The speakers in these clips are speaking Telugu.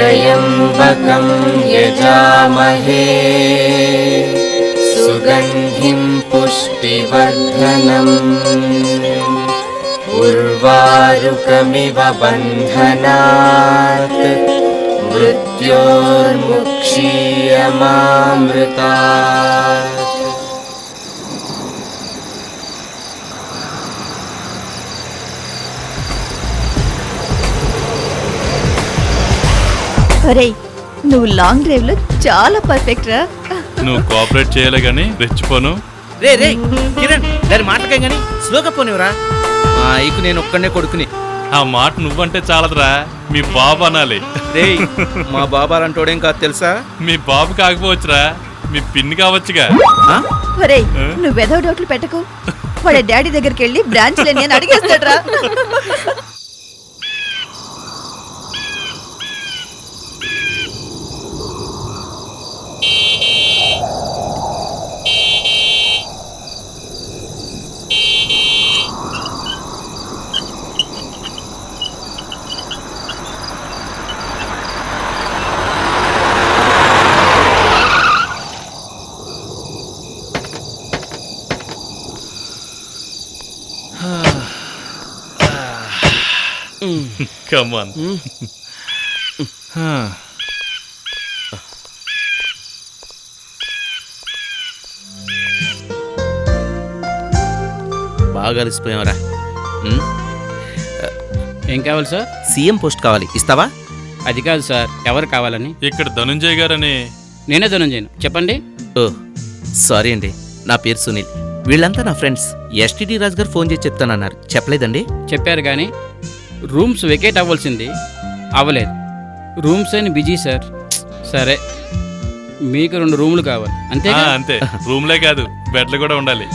त्र्यम्बकं यजामहे सुगन्धिं पुष्टिवर्धनम् उर्वारुकमिव बन्धनात् मृत्योर्मुक्षीयमामृतात्। అరే నువ్వు లాంగ్ డ్రైవ్ లో చాలా పర్ఫెక్ట్ రా. నువ్వు కోఆపరేట్ చేయాలి గానీ రెచ్చిపోను. రే రే కిరణ్, దాని మాటకే గానీ స్లోగా పోనివరా. ఇక నేను ఒక్కనే కొడుకుని. ఆ మాట నువ్వంటే చాలదురా, మీ బాబు అనాలి. రే మా బాబా అంటోడేం కాదు తెలుసా. మీ బాబు కాకపోవచ్చురా, మీ పిన్ని కావచ్చుగా. ఒరేయ్ నువ్వేదో డౌట్లు పెట్టకు, వాడి డాడీ దగ్గరికి వెళ్ళి బ్రాంచ్ లేని అని అడిగేస్తాడ్రా. Come on. బాగా కలిసిపోయావరా. ఏం కావాలి సార్? సీఎం పోస్ట్ కావాలి, ఇస్తావా? అది కాదు సార్, ఎవరు కావాలని? ఇక్కడ ధనుంజయ్ గారని. నేనే ధనుంజయను, చెప్పండి. ఓ సారీ అండి, నా పేరు సునీల్. వీళ్ళంతా నా ఫ్రెండ్స్. ఎస్టీడీ రాజు గారు ఫోన్ చేసి చెప్తానన్నారు, చెప్పలేదండి? చెప్పారు కానీ రూమ్స్ వెకేట్ అవ్వాల్సింది, అవ్వలేదు. రూమ్స్ అని బిజీ సార్. సరే మీకు 2 రూములు కావాలి అంతే? అంతే, రూమ్లే కాదు బెడ్లు కూడా ఉండాలి.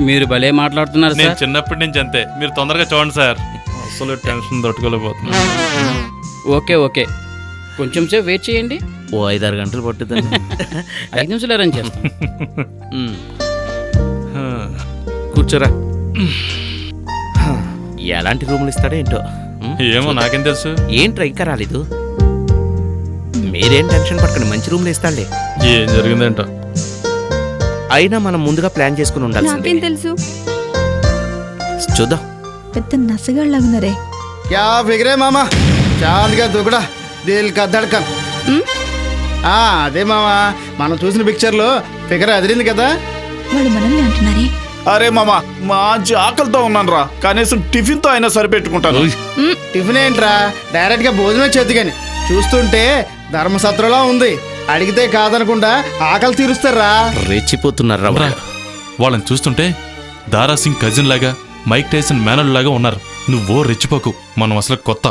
మీరు భలే మాట్లాడుతున్నారు నేను సార్. చిన్నప్పటి నుంచి అంతే, మీరు తొందరగా చూడండి సార్. అసలు టెన్షన్ తట్టుకోలేకపోతున్నా. ఓకే ఓకే, కొంచెం సేపు వెయిట్ చేయండి. ఓ 5-6 గంటలు పట్టుతుంది. 5 నిమిషాలు అరేంజ్ చేస్తాం. కూర్చోరా. ఎలాంటి రూములు ఇస్తాడో ఏంటో. ఏమో నాకేం తెలుసు. ఏంట్రా ఇంకా రాలేదు? మీరేం టెన్షన్ పడకండి, మంచి రూమ్లో ఇస్తాడులే. ఏం జరిగిందేంటో. అయినా మనం ముందుగా ప్లాన్ చేసుకుని ఉండాలి. నాకేం తెలుసు? చూద్దాం. పెద్ద నసగాళ్ళగున్నారే. क्या फिक्रे मामा, चांद का टुकड़ा दिल का धड़कन. అదే మామా, మనం చూసిన పిక్చర్ లో ఫిగర్ అదిరింది కదా. వాళ్ళు మనల్ని అంటున్నారే. అరే మామా, మంచి ఆకలితో ఉన్నాను రా, కనీసం టిఫిన్ తో అయినా సరిపెట్టుకుంటాను. టిఫిన్ ఏంట్రా, డైరెక్ట్ గా భోజనం చేతిగాని. చూస్తుంటే ధర్మసత్రలా ఉంది. అడిగితే కాదనకుండా ఆకలి తీరుస్తారా. రెచ్చిపోతున్నారా వాళ్ళని చూస్తుంటే దారా సింగ్ కజిన్ లాగా, మైక్ టైసన్ మేనల్ లాగా ఉన్నారు. నువ్వో రెచ్చిపోకు, మనం అసలు కొత్త.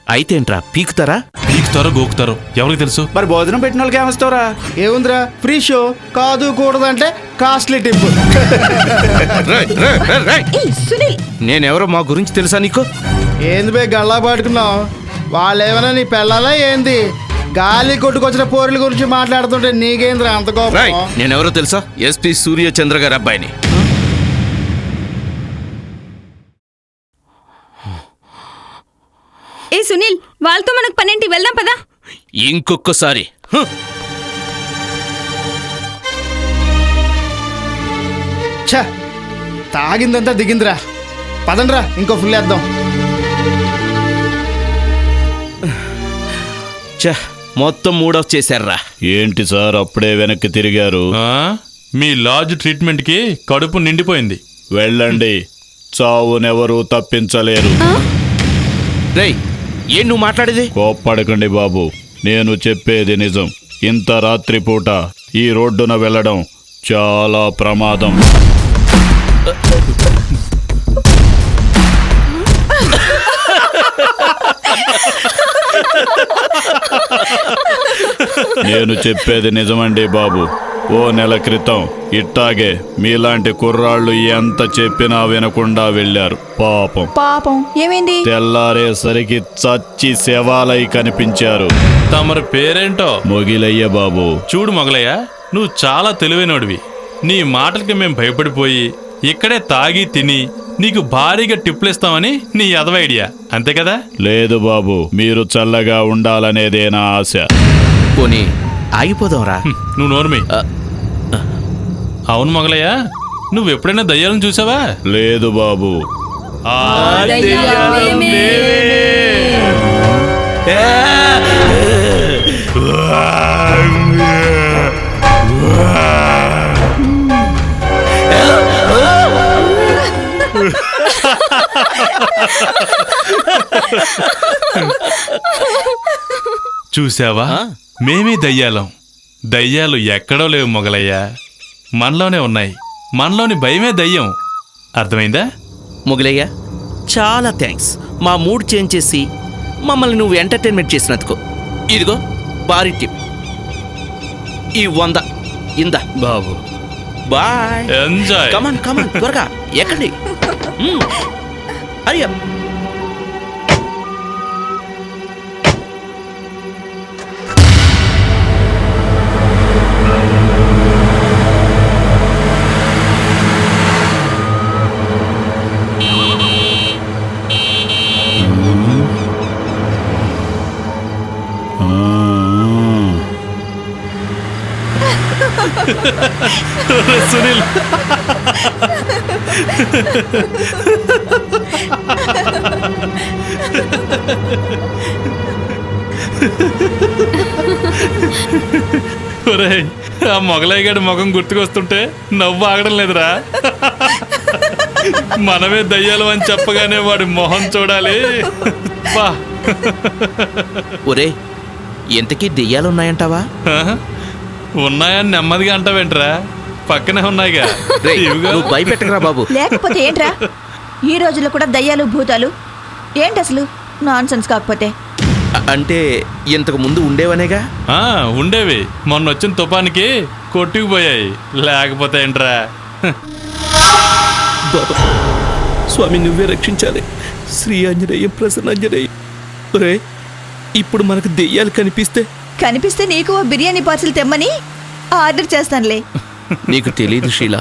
అయితే ఏంట్రా, పీకుతారా? పీకుతారో గోకుతారో ఎవరికి తెలుసు. మరి భోజనం పెట్టిన వాళ్ళకి ఏమొస్తావురా? ఏముందిరా, ఫ్రీ షో కాదు కూడదంటే కాస్ట్లీ టిప్. సునీల్, నేనెవరో మా గురించి తెలుసా నీకు? ఏంది బే గల్లా పడుకున్నావు? వాళ్ళేమైనా నీ పెళ్ళాలా ఏంది? గాలి కొట్టుకొచ్చిన పోరుల గురించి మాట్లాడుతుంటే నీకేంద్రా అంత కోపం? నేనెవరో తెలుసా? ఎస్పీ సూర్యచంద్ర గారి అబ్బాయిని. ఏ సునీల్, వాళ్ళతో మనకు పనేంటి, వెళ్దాం పదా. ఇంకొకసారి ఛ, తాగిందంతా దిగిందిరా. పదండ్రా, ఇంకో ఫుల్ వేద్దాం. మొత్తం మూడోఫ్ చేశారా? ఏంటి సార్ అప్పుడే వెనక్కి తిరిగారు? మీ లాడ్జ్ ట్రీట్మెంట్ కి కడుపు నిండిపోయింది. వెళ్ళండి, చావునెవరూ తప్పించలేరు. రేయ్, ఏం నువ్వు మాట్లాడేది? కోప్పడకండి బాబు, నేను చెప్పేది నిజం. ఇంత రాత్రిపూట ఈ రోడ్డున వెళ్ళడం చాలా ప్రమాదం. నేను చెప్పేది నిజమండి బాబు. ఓ నెల క్రితం ఇట్టాగే మీలాంటి కుర్రాళ్ళు ఎంత చెప్పినా వినకుండా వెళ్ళారు. పాపం ఏమైంది? తెల్లారేసరికి చచ్చి శవాలై కనిపించారు. తమరి పేరేంటో? మొగిలయ్య బాబు. చూడు మొగలయ్య, నువ్వు చాలా తెలివైనోడివి. నీ మాటలకి మేం భయపడిపోయి ఇక్కడే తాగి తిని నీకు భారీగా టిప్లు ఇస్తామని నీ అదవ ఐడియా అంతే కదా? లేదు బాబు, మీరు చల్లగా ఉండాలనేదే నా ఆశ. పోనీ ఆగిపోదాంరా. నువ్వు నోర్మి. అవును మొగలయ్య, నువ్వు ఎప్పుడైనా దయ్యాలను చూసావా? లేదు బాబు. చూసావా, మేమే దయ్యాలం. దయ్యాలు ఎక్కడో లేవు మొగలయ్య, మనలోనే ఉన్నాయి. మనలోని భయమే దయ్యం. అర్థమైందా? మొగలయ్య, చాలా థ్యాంక్స్. మా మూడ్ చేంజ్ చేసి మమ్మల్ని నువ్వు ఎంటర్టైన్మెంట్ చేసినందుకు. ఇదిగో భారీ టిప్, ఈ 100 ఇందా బాబు. బాయ్. ఎంజాయ్. కమాన్ కమాన్, త్వరగా ఎక్కండి. అయ్యా, సునీల్, ఒరేయ్, ఆ మొగలయ్య గారి ముఖం గుర్తుకొస్తుంటే నవ్వు ఆగడం లేదురా. మనమే దయ్యాలు అని చెప్పగానే వాడి మొహం చూడాలి. బా, ఒరే, ఎంతకీ దెయ్యాలున్నాయంటావా? ఉన్నాయని నెమ్మదిగా అంటావేంట్రా? పక్కనే ఉన్నాయిగా. రేయ్, ఇవిగో. నువ్వు భయపెట్టకురా బాబు. లేకపోతే ఏంట్రా, ఈ రోజుల్లో కూడా దయ్యాలు భూతాలు ఏంటి అసలు? Non sense. కాకపోతే అంటే ఇంతకు ముందు ఉండేవనేగా? ఆ, ఉండేవి. మొన్న వచ్చిన తుఫానికి కొట్టుకుపోయాయి. లేకపోతే ఏంట్రా? బాబా, స్వామి నువ్వే రక్షించాలి. శ్రీ ఆంజనేయం ప్రసన్నాంజనేయం. ఒరే, ఇప్పుడు మనకు దెయ్యాలు కనిపిస్తే నీకు ఓ బిర్యానీ పార్సిల్ తెమ్మని ఆర్డర్ చేస్తానులే. నీకు తెలీదు శీల,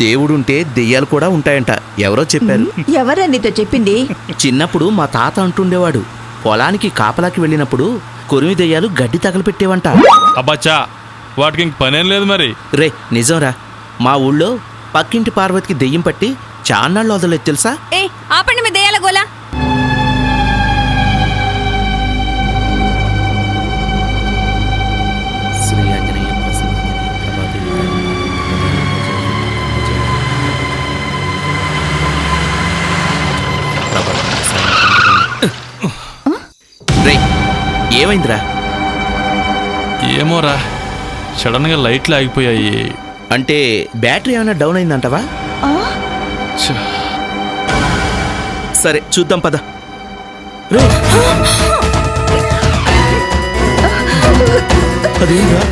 దేవుడుంటే దెయ్యాలు కూడా ఉంటాయంట. ఎవరో చెప్పారు. ఎవరా నీతో చెప్పింది? చిన్నప్పుడు మా తాత అంటుండేవాడు, పొలానికి కాపలాకి వెళ్ళినప్పుడు కొరివి దెయ్యాలు గడ్డి తగలపెట్టేవంట. అబ్బాచా, వాటికి ఇంక పనేం లేదు మరి. రే, నిజంరా. మా ఊళ్ళో పక్కింటి పార్వతికి దెయ్యం పట్టి చాన్నాళ్ళు వదలేదు తెలుసా? ఏ ఆపండి మీ దెయ్యాల గోలా. శ్రీ ఆంజనేయ రే, ఏమైందిరా? ఏమోరా, సడన్ గా లైట్లు ఆగిపోయాయి. అంటే బ్యాటరీ ఏమైనా డౌన్ అయిందంటవా? ఛ, సరే చూద్దాం పద. రే, అదేంరా?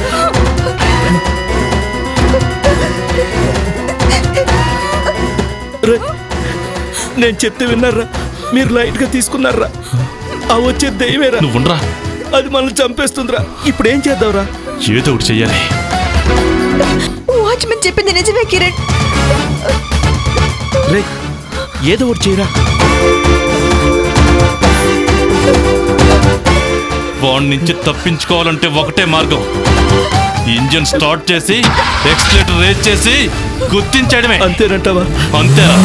రే, నేను చెప్తే విన్నారా? మీరు లైట్ గా తీసుకున్నారా? ఆ వచ్చే దయ్యమేరా? నువ్వుండ్రా, అది మనల్ని చంపేస్తుందిరా. ఇప్పుడు ఏం చేద్దాంరా? ఏదో ఒకటి చెయ్యాలి. వాచ్మెన్ చెప్పింది నిజమే కిరణ్. రే, ఏదో ఒకటి చేయరా. వాడి నుంచి తప్పించుకోవాలంటే ఒకటే మార్గం. ఇంజిన్ స్టార్ట్ చేసి ఎక్సిలేటర్ రేజ్ చేసి గుర్తించడమే. అంతేనంటావా? అంతేరా.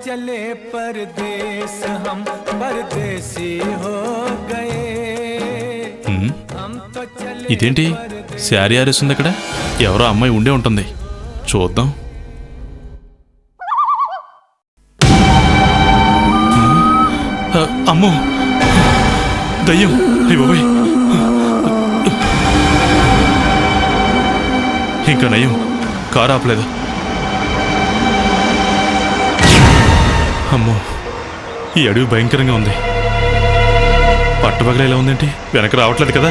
चले परदेस हम परदेसी हो गए हम तो चले ఇదేంటి శారీ ఆరేస్తుంది అక్కడ? ఎవరో అమ్మాయి ఉండే ఉంటుంది, చూద్దాం. అమ్మో, దయ్యం! అయ్య బాబోయ్, ఇంకా నయ్యం కారు ఆపలేదు. అమ్మో, ఈ అడవి భయంకరంగా ఉంది. పట్టుబగల ఎలా ఉందేంటి? వెనక రావట్లేదు కదా?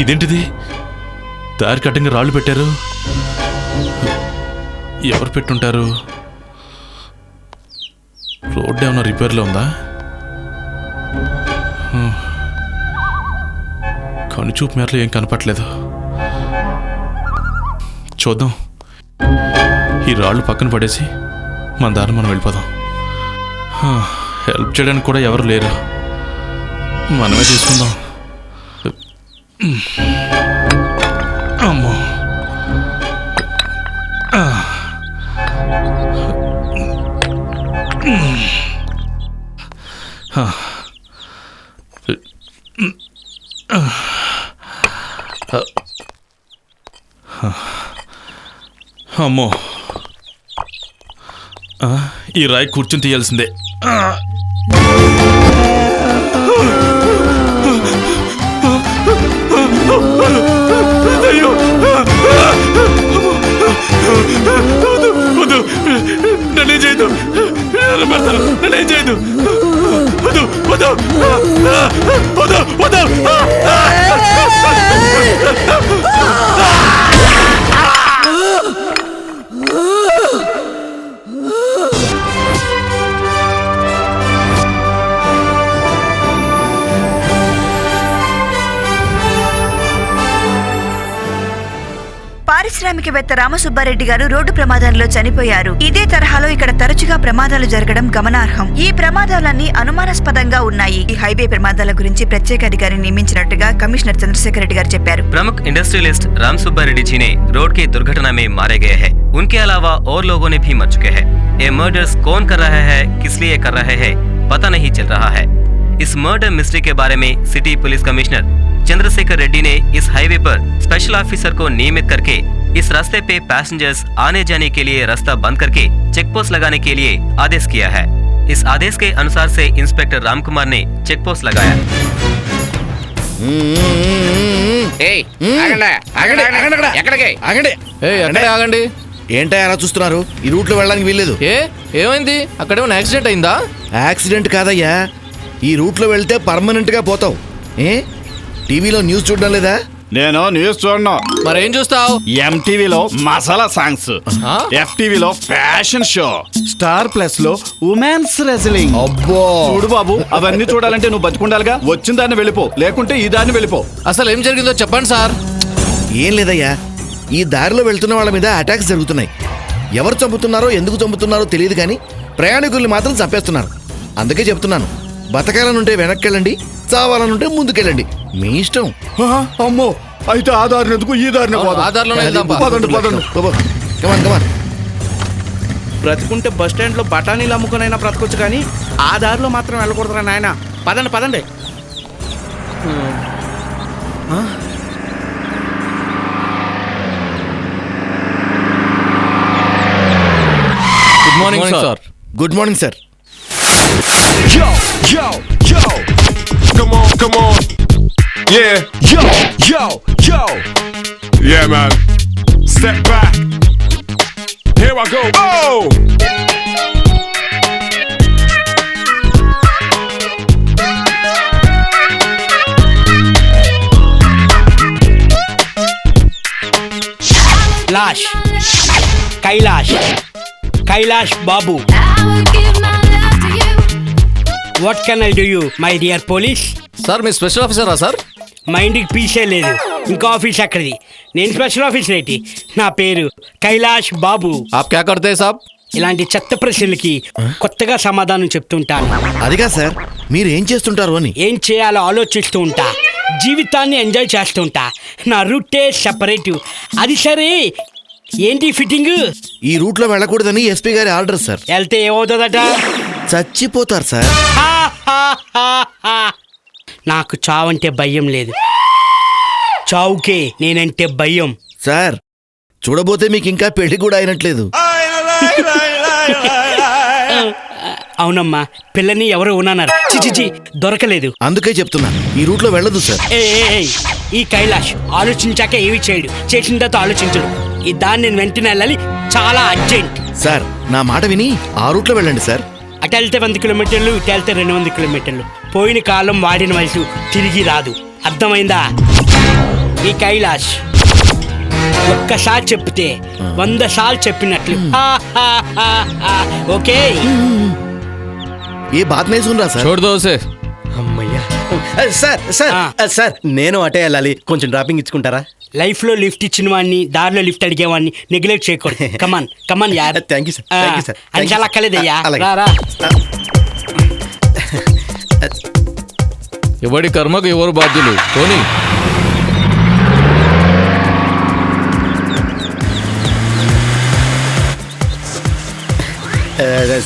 ఇదేంటిది? దారి కట్టంగా రాళ్ళు పెట్టారు. ఎవరు పెట్టుంటారు? రోడ్డు ఏమన్నా రిపేర్లో ఉందా? కనుచూపు మేరలో ఏం కనపట్లేదు. చూద్దాం. ఈ రాళ్ళు పక్కన పడేసి మన దారిని మనం వెళ్ళిపోదాం. హెల్ప్ చేయడానికి కూడా ఎవరు లేరు, మనమే తీసుకుందాం. అమ్మో, అమ్మో, ఈ రాయి కూర్చుని తీయాల్సిందే. నన్నే చేయదు, నన్నే చేయదు. పారిశ్రామికవేత్త రామసుబ్బారెడ్డి గారు రోడ్డు ప్రమాదంలో చనిపోయారు. ఇదే తరహాలో ఇక్కడ తరచుగా ప్రమాదాలు జరగడం గమనార్హం. ఈ ప్రమాదాలన్నీ అనుమానాస్పదంగా ఉన్నాయి. ఈ హైవే ప్రమాదాల గురించి ప్రత్యేక అధికారిని నియమించినట్టుగా కమిషనర్ చంద్రశేఖర్ రెడ్డి గారు చెప్పారు. प्रमुख इंडस्ट्रियलिस्ट राम सुब्बारेड्डी जी ने रोड की दुर्घटना में मारे गए हैं। उनके अलावा और लोगों ने भी मर चुके हैं। ये मर्डर्स कौन कर रहे हैं, किस लिए कर रहे हैं, पता नहीं चल रहा है। इस मर्डर मिस्ट्री के बारे में city police commissioner Chandrashekhar Reddy ने इस हाईवे पर स्पेशल ऑफिसर को नियमित करके इस रास्ते पे पैसेंजर्स आने जाने के लिए रास्ता बंद करके चेक पोस्ट लगाने के लिए आदेश किया है। इस आदेश के अनुसार से इंस्पेक्टर राम कुमार ने चेक पोस्ट लगाया। ఆగండి. ఏంటో అలా చూస్తున్నారు? ఈ రూట్ లో వెళ్ళడానికి వీల్లేదు. ఏమైంది? అక్కడేమైనా యాక్సిడెంట్ అయిందా? యాక్సిడెంట్ కాదయ్యా, ఈ రూట్ లో వెళ్తే పర్మనెంట్ గా పోతావు. టీవీలో న్యూస్ చూడడం లేదా? నేను న్యూస్ చూడను. మరేం చూస్తావు? ఎంటీవీలో మసాలా సాంగ్స్, ఎఫ్టీవీలో ఫ్యాషన్ షో, స్టార్ ప్లస్ లో ఉమెన్స్ రెజ్లింగ్. అబ్బో చూడు బాబు, అవన్నీ చూడాలంటే నువ్వు బతుకుండాలిగా. వచ్చిన దాన్ని వెళ్ళిపో, లేకుంటే ఈ దారిని వెళ్ళిపో. అసలు ఏం జరిగిందో చెప్పండి సార్. ఏం లేదయ్యా, ఈ దారిలో వెళ్తున్న వాళ్ళ మీద అటాక్స్ జరుగుతున్నాయి. ఎవరు చంపుతున్నారో ఎందుకు చంపుతున్నారో తెలియదు కానీ ప్రయాణికుల్ని మాత్రం చంపేస్తున్నారు. అందుకే చెప్తున్నాను, బతకాలనుంటే వెనక్కెళ్ళండి, చావాలనుంటే ముందుకెళ్ళండి, మీ ఇష్టం. అమ్మో, అయితే ఆ దారిని ఎందుకు, ఈ దారిని బ్రతుకుంటే బస్ స్టాండ్ లో బఠానీలు అమ్ముకునైనా బ్రతకొచ్చు, కానీ ఆ దారిలో మాత్రం వెళ్ళకూడదురా నాయన. పదండి పదండి. Good morning sir. Good morning sir. Yo, yo, yo. Come on, come on. Yeah. Yo, yo, yo. Yeah, man. Step back. Here I go. Oh! Lash. Kailash Babu. What can I do you, my dear police? Sir మీ స్పెషల్ ఆఫీసరా సార్? మైండ్కి పీసే లేదు, ఇంకా ఆఫీస్ అక్కడిది. నేను స్పెషల్ ఆఫీసర్ ఏంటి? నా పేరు కైలాష్ బాబు. आप क्या करते हैं साहब? ఇలాంటి చెత్త ప్రశ్నలకి కొత్తగా సమాధానం చెప్తుంటాను. అదిగా సార్, మీరు ఏం చేస్తుంటారు అని. ఏం చేయాలో ఆలోచిస్తూ ఉంటా, జీవితాన్ని ఎంజాయ్ చేస్తుంటా. నా రూటే సెపరేట్. అది సరే, ఏంటి ఫిట్టింగ్? ఈ రూట్లో వెళ్ళకూడదని ఎస్పీ గారి ఆర్డర్ సార్. వెళ్తే ఏమవుతుందట? చచ్చిపోతారు సార్. నాకు చావంటే భయం లేదు, చావుకే నేనంటే భయం. సార్, చూడబోతే మీకు ఇంకా పెళ్లి కూడా అయినట్లేదు. అవునమ్మా, పిల్లని ఎవరు ఉన్నాన్నారు. చిచిచి, దొరకలేదు. అందుకే చెప్తున్నా, ఈ రూట్లో వెళ్ళదు సార్. ఈ కైలాష్ ఆలోచించాక ఏమి చేయడు, చేసిన తర్వాత ఆలోచించడు. ఈ దాన్ని నేను వెంటనే వెళ్ళాలి, చాలా అర్జెంట్. సార్, నా మాట విని ఆ రూట్లో వెళ్ళండి సార్. అటు వెళ్తే 100 కిలోమీటర్లు, ఇటు వెళ్తే 200 కిలోమీటర్లు. పోయిన కాలం వాడిన వయసు తిరిగి రాదు, అర్థమైందా? ఈ కైలాష్ ఒక్కసారి చెప్తే 100 సార్లు చెప్పినట్లు. ఓకే, ఏ బాత్ నహీ సున్ రహా సార్. छोड़ दो उसे. అమ్మయ్యా. సార్ సార్ సార్, నేను అటే వెళ్ళాలి, కొంచెం డ్రాపింగ్ ఇచ్చుకుంటారా? లైఫ్ లో లిఫ్ట్ ఇచ్చిన వాడిని, దారిలో లిఫ్ట్ అడిగేవాడిని నెగ్లెక్ట్ చేయకూడదు. కమాన్ కమాన్ యార్. Thank you sir, thank you sir. అని చాలా అక్కలేదయ్యా. రా. ఎవడి కర్మకు ఎవరు బాధ్యులు. పోనీ.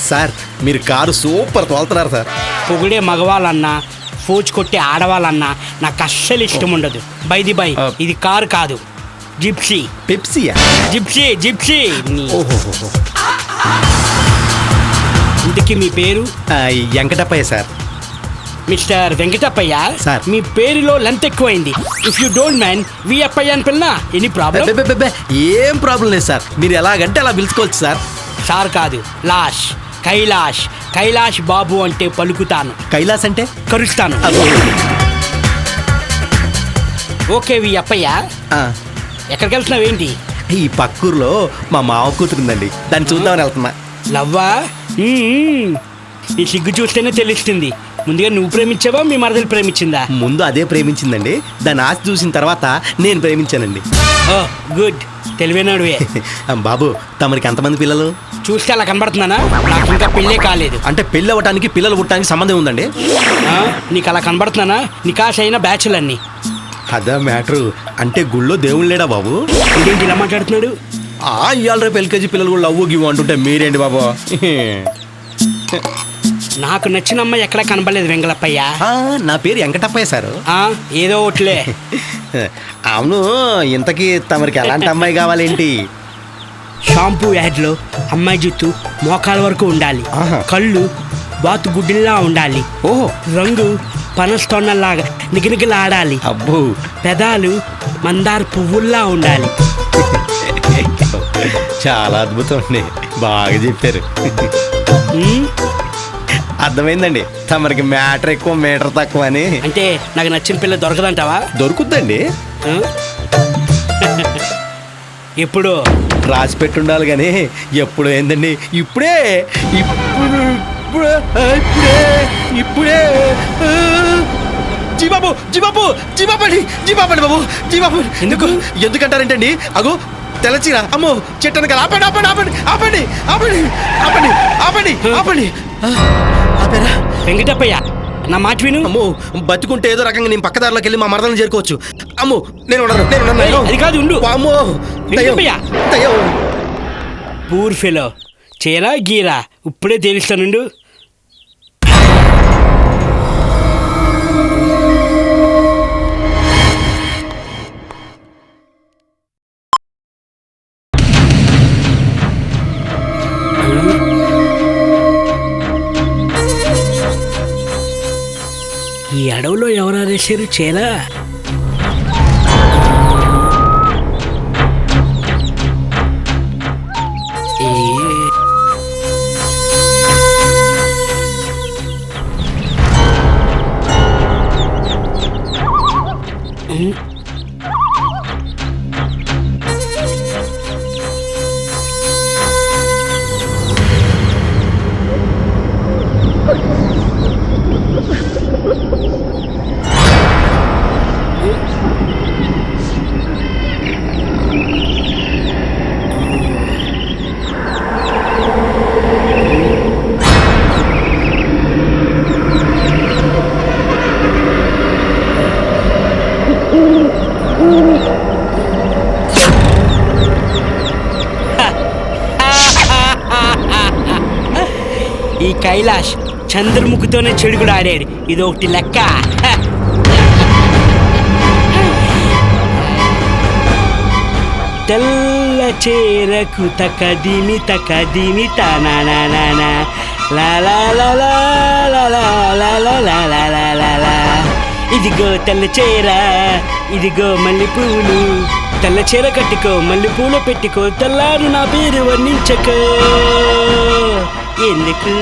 సార్, మీరు కారు సూపర్ తోలుతున్నారు సార్. పొగిడే మగవాళ్ళన్నా, ఫోజ్ కొట్టే ఆడవాళ్ళన్నా నాకు అస్సలు ఇష్టం ఉండదు. బై ది బై, ఇది కారు కాదు, జిప్సీ. పెప్సీయా? Gypsy Gypsy. ఓహో, ఇంతకీ మీ పేరు? Venkatappayya sir. Mister Venkatappayya sir, మీ పేరులో లెంత్ ఎక్కువైంది. If you don't mind V Appayya అని పిల్లనా? Any problem? ఏం ప్రాబ్లం లేదు సార్, మీరు ఎలాగంటే అలా పిలుచుకోవచ్చు సార్. సార్ కాదు, లాష్. కైలాష్. కైలాష్ బాబు అంటే పలుకుతాను. కైలాస్ అంటే కరుస్తాను. ఓకే వి అప్పయ్య, ఎక్కడికి వెళ్తున్నావు? ఏంటి? ఈ పక్కూరులో మా మావ కూతురుందండి, దాన్ని చూద్దామని వెళ్తున్నా. లవ్వా? ఈ సిగ్గు చూస్తేనే తెలుస్తుంది. ముందుగా నువ్వు ప్రేమించావా, మీ మరదలు ప్రేమించిందా? ముందు అదే ప్రేమించిందండి, దాన్ని ఆశ చూసిన తర్వాత నేను ప్రేమించానండి. ఓ గుడ్, తెలివైనడువే. బాబు, తమరికి ఎంతమంది పిల్లలు? చూస్తే అలా కనబడుతున్నానా? నాకు ఇంకా పెళ్ళే కాలేదు. అంటే పెళ్ళి అవ్వటానికి పిల్లలు పుట్టడానికి సంబంధం ఉందండి? నీకు అలా కనబడుతున్నానా? నికాష్ అయిన బ్యాచులన్నీ. అదా మ్యాటరు. అంటే గుళ్ళో దేవుడు లేడా బాబు? ఇదేంటి ఇలా మాట్లాడుతున్నాడు? ఇవాళ రేపు ఎల్కేజీ పిల్లలు కూడా లవ్వు గివ్వు అంటుంటే మీరేంటి బాబు? నాకు నచ్చిన అమ్మాయి ఎక్కడా కనబడలేదు వెంగళప్పయ్య. నా పేరు వెంకటప్పయ్య సార్. ఏదో ఒకటిలే. అవును, ఇంతకీ తమరికి ఎలాంటి అమ్మాయి కావాలేంటి? షాంపూ యాడ్లో అమ్మాయి జుట్టు మోకాల వరకు ఉండాలి, కళ్ళు బాతు గుడ్డిల్లా ఉండాలి, ఓహో రంగు పనస్తోన్నలాగా నిగనిగలాడాలి, అబ్బో పెదాలు మందార పువ్వుల్లా ఉండాలి. చాలా అద్భుతం అండి, బాగా చెప్పారు. అర్థమైందండి, తమరికి మ్యాటర్ ఎక్కువ మీటర్ తక్కువ అని. అంటే నాకు నచ్చిన పిల్ల దొరకదంటావా? దొరుకుద్దండి. ఎప్పుడు రాసి పెట్టుండాలి కానీ ఎప్పుడు ఏందండి? ఇప్పుడే ఇప్పుడే జీబాబు జీబాబు జీబాబండి జీబాబండి బాబు జీబాబు. ఎందుకంటారేంటండి? అగో తెల్లచీర, అమ్మో చెట్టనక. ఆపండి ఆపండి ఆపండి ఆపండి ఆపండి ఆపండి ఆపండి ఆపండి. ఆపేరా? వెంకటప్పయ్య, నా మాట విను. అమ్మో, బతుకుంటే ఏదో రకంగా నేను పక్కదారిలోకి వెళ్ళి మా మరదలను చేరుకోవచ్చు. అమ్మో, నేను అది కాదు, ఉండు. అమ్మో, పూర్ ఫెలో, చేరా గీరా ఇప్పుడే తేలిస్తానుండు. ఈ అడవులో ఎవరు వేసారు చేరా? ఈ కైలాష్ చంద్రముఖితోనే చెడుగుడు ఆడాడు, ఇది ఒకటి లెక్క. తెల్ల చేరకు తకదిమి తననా లా లా లా లా లా లా లా లా లా లా లా లా లా. ఇదిగో తెల్ల చీర, ఇదిగో మల్లె పూలు, తెల్ల చీర కట్టుకో మల్లె పూలు పెట్టుకో, తెల్లారు నా పేరు వర్ణించకో. ఎందుకు?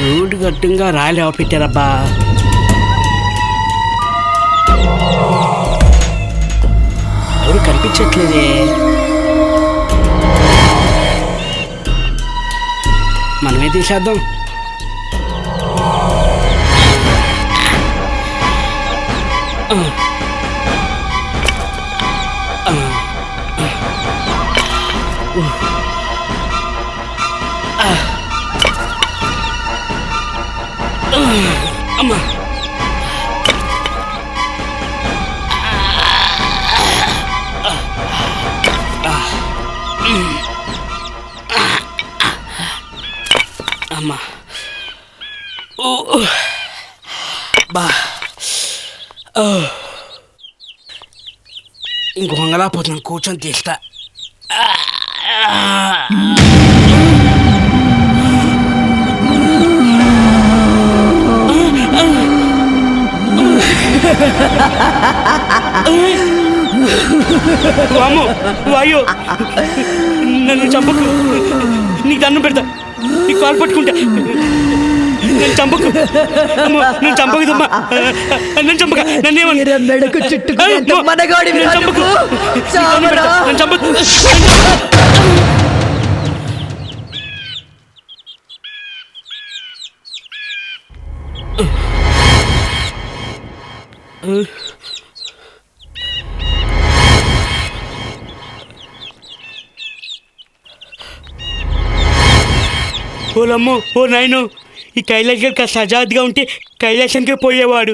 రోడ్డు గట్టిగా రాయలు పెట్టారబ్బా. ఎవరు కనిపించట్లేదే. మనమే తీసేద్దాం. అమ్మా అమ్మా బా ఇంకో వంగలాపోతున్నాను, కూర్చొని తీస్తా. వామ్మో, వాయో, నన్ను చంపకు, నీకు దండం పెడతా, నీ కాలు పట్టుకుంటా. నన్ను చంపకు, నన్ను చంపకదమ్మా, నన్ను చంపక, నన్నేమకు చుట్టుకు మనగాడి చంపకు, నన్ను చంపకు. ఓలమ్మో, ఓ నాయనో, ఈ కైలాష్ గారు కాస్త సజాగ్రత్తగా ఉంటే కైలాసానికి పోయేవాడు.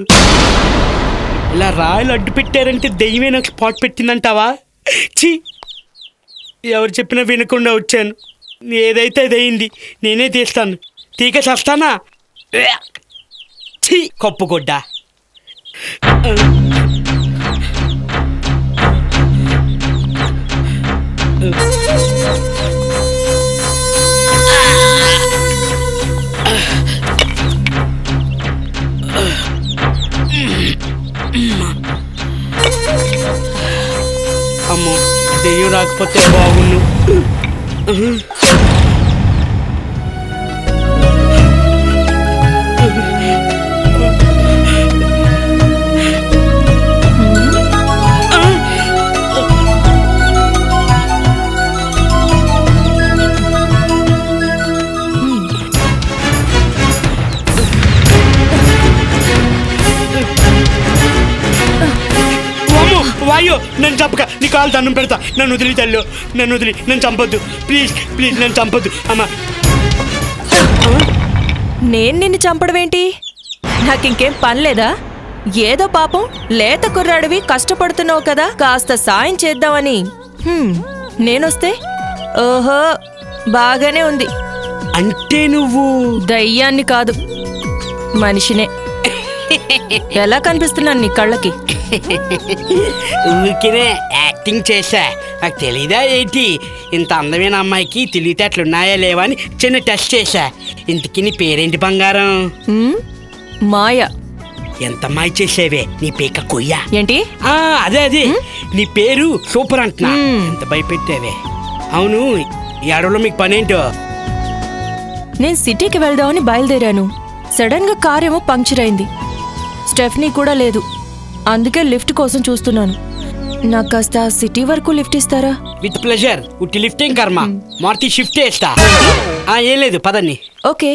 ఇలా రాయలు అడ్డు పెట్టారంటే దెయ్యమే నాకు స్పాట్ పెట్టిందంటావా? ఛీ, ఎవరు చెప్పినా వినకుండా వచ్చాను. ఏదైతే అది అయింది, నేనే తీస్తాను. తీక చేస్తానా? ఛీ, కప్పుకొడ్డా. అమ్మో, దెయ్యం రాకపోతే బాగుండు. వాయో, నన్ను చంపక, నీ కాలు దండం పెడతా. నన్ను వదిలి తల్లు, నన్ను వదిలి, నన్ను చంపొద్దు ప్లీజ్, ప్లీజ్ నన్ను చంపొద్దు అమ్మా. నేను నిన్ను చంపడమేంటి? నాకింకేం పని లేదా? ఏదో పాపం లేత కుర్రాడివి, కష్టపడుతున్నావు కదా, కాస్త సాయం చేద్దామని నేనొస్తే ఓహో బాగానే ఉంది. అంటే నువ్వు దయ్యాన్ని కాదు, మనిషినే. ఎలా కనిపిస్తున్నాను నీ కళ్ళకి? ఊరికినే యాక్టింగ్ చేశా. నాకు తెలీదా ఏంటి? ఇంత అందమైన అమ్మాయికి తెలివితేటలున్నాయా లేవా అని చిన్న టెస్ట్ చేశా. ఇంతకీ నీ పేరేంటి బంగారం? మాయ. ఎంత మాయ చేసేవే, నీ పేక కొయ్యా ఏంటి? అదే అదే, నీ పేరు సూపర్ అంటున్నా. ఎంత భయపెట్టావే. అవును, ఈ అడవిలో మీకు పనేంటో? నేను సిటీకి వెళ్దామని బయలుదేరాను. సడన్ గా కార్ ఏమో పంక్చర్ అయింది. స్టెఫ్నీ కూడా లేదు. అందుకే లిఫ్ట్ కోసం చూస్తున్నాను. నాకు కాస్త సిటీ వరకు లిఫ్ట్ ఇస్తారా? With pleasure. ఉట్టి లిఫ్టింగ్ కర్మ, మారుతి షిఫ్ట్ చేస్తా. ఏం లేదు, పదండి. ఓకే.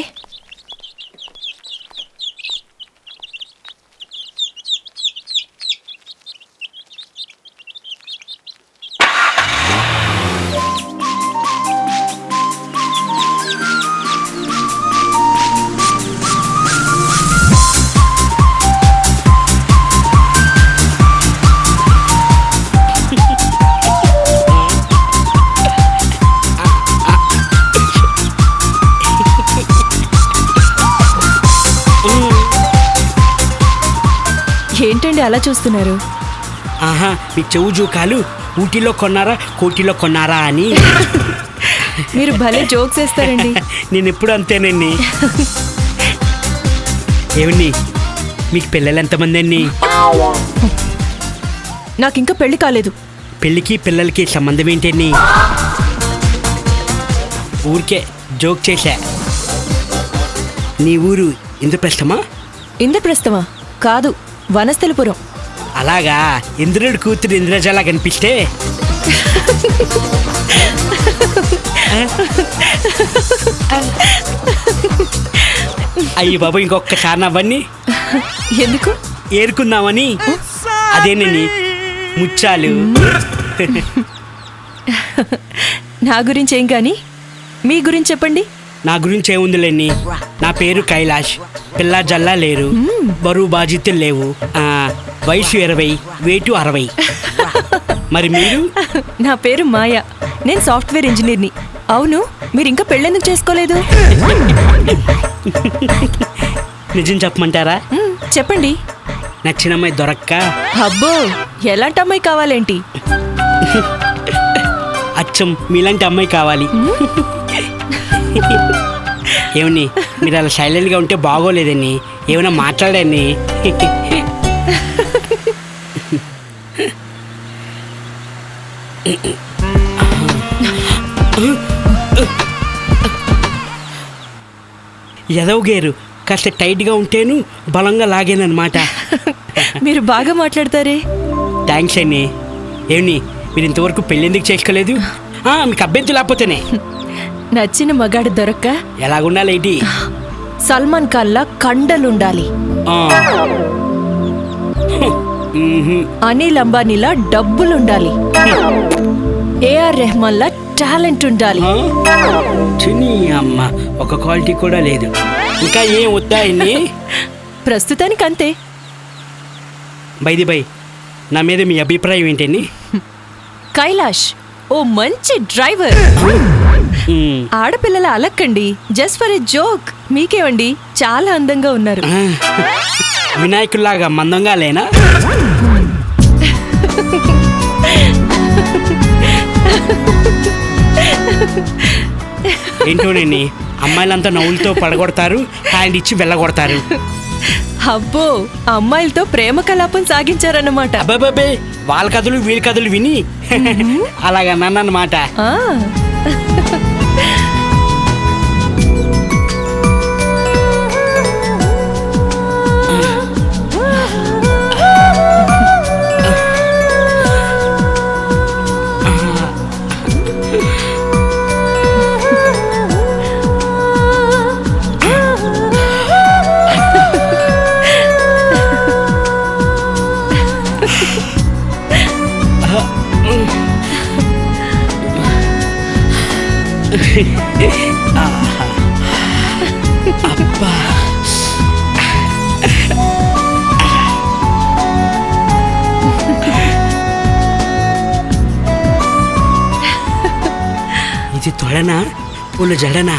ఏంటండి అలా చూస్తున్నారు? ఆహా, మీ చెవు జూకాలు ఊటీలో కొన్నారా కోటిలో కొన్నారా అని. మీరు భలే జోక్స్ వేస్తారండి. నేను ఎప్పుడు అంతేనండి. ఏమండి, మీకు పిల్లలు ఎంతమంది అండి? నాకింకా పెళ్లి కాలేదు. పెళ్ళికి పిల్లలకి సంబంధం ఏంటండి? ఊరికే జోక్ చేశా. నీ ఊరు ఇంద్రప్రస్థమా? ఇంద్రప్రస్థమా? కాదు, వనస్థలిపురం. అలాగా, ఇంద్రుడి కూతురు ఇంద్రజాలా కనిపిస్తే అయ్యి బాబు, ఇంకొకసారి నవ్వని. ఎందుకు? ఏరుకుందామని. అదేనండి ముచ్చాలు. నా గురించి ఏం కానీ, మీ గురించి చెప్పండి. నా గురించి ఏముందిలేండి, నా పేరు కైలాష్. పిల్ల జల్లా లేరు, బరువు బాధ్యతలు లేవు, వయసు 20, వెయిట్ 60. మరి మీరు? నా పేరు మాయా. నేను సాఫ్ట్వేర్ ఇంజనీర్ని. అవును, మీరు ఇంకా పెళ్ళెందుకు చేసుకోలేదు? నిజం చెప్పమంటారా? చెప్పండి. నచ్చిన అమ్మాయి దొరక్క. అబ్బో, ఎలాంటి అమ్మాయి కావాలేంటి? అచ్చం మీలాంటి అమ్మాయి కావాలి. ఏమని మీరు అలా సైలెంట్గా ఉంటే బాగోలేదండి, ఏమైనా మాట్లాడండి. ఎదవగేరు కాస్త టైట్గా ఉంటేను బలంగా లాగేనమాట. మీరు బాగా మాట్లాడతారే. థ్యాంక్స్ అండి. ఏమని మీరు ఇంతవరకు పెళ్ళి ఎందుకు చేసుకోలేదు? మీకు అభ్యంతరం లేకపోతేనే. నచ్చిన మగాడు దొరక్క ఎలాగుండాలేంటి? సల్మాన్ ఖాన్లా కండలుండాలి, అనిల్ అంబానీలా డబ్బులుండాలి, ఏఆర్ రెహమాన్లా టాలెంట్ ఉండాలి. చిన్ని అమ్మ, ఒక క్వాలిటీ కూడా లేదు. ఇంకా ఏం వద్దాయన్ని? ప్రస్తుతానికి అంతే. బై నా మీద మీ అభిప్రాయం ఏంటండి? కైలాష్ ఓ మంచి డ్రైవర్. ఆడపిల్లల అలక్కండి, జస్ట్ ఫర్ ఎ జోక్. మీకేమండి, చాలా అందంగా ఉన్నారు. వినాయకుల్లాగా మందంగా లేనా? ఏంటోనండి, అమ్మాయిలంతా నవ్వులతో పడగొడతారు, హ్యాండ్ ఇచ్చి వెళ్ళగొడతారు. అబ్బో, అమ్మాయిలతో ప్రేమ కలాపం సాగించారన్నమాట. అబ్బాబే, వాళ్ళ కథలు వీళ్ళ కథలు విని అలాగా నన్నమాట. అబ్బా, ఇది తొడనా పూల జడనా?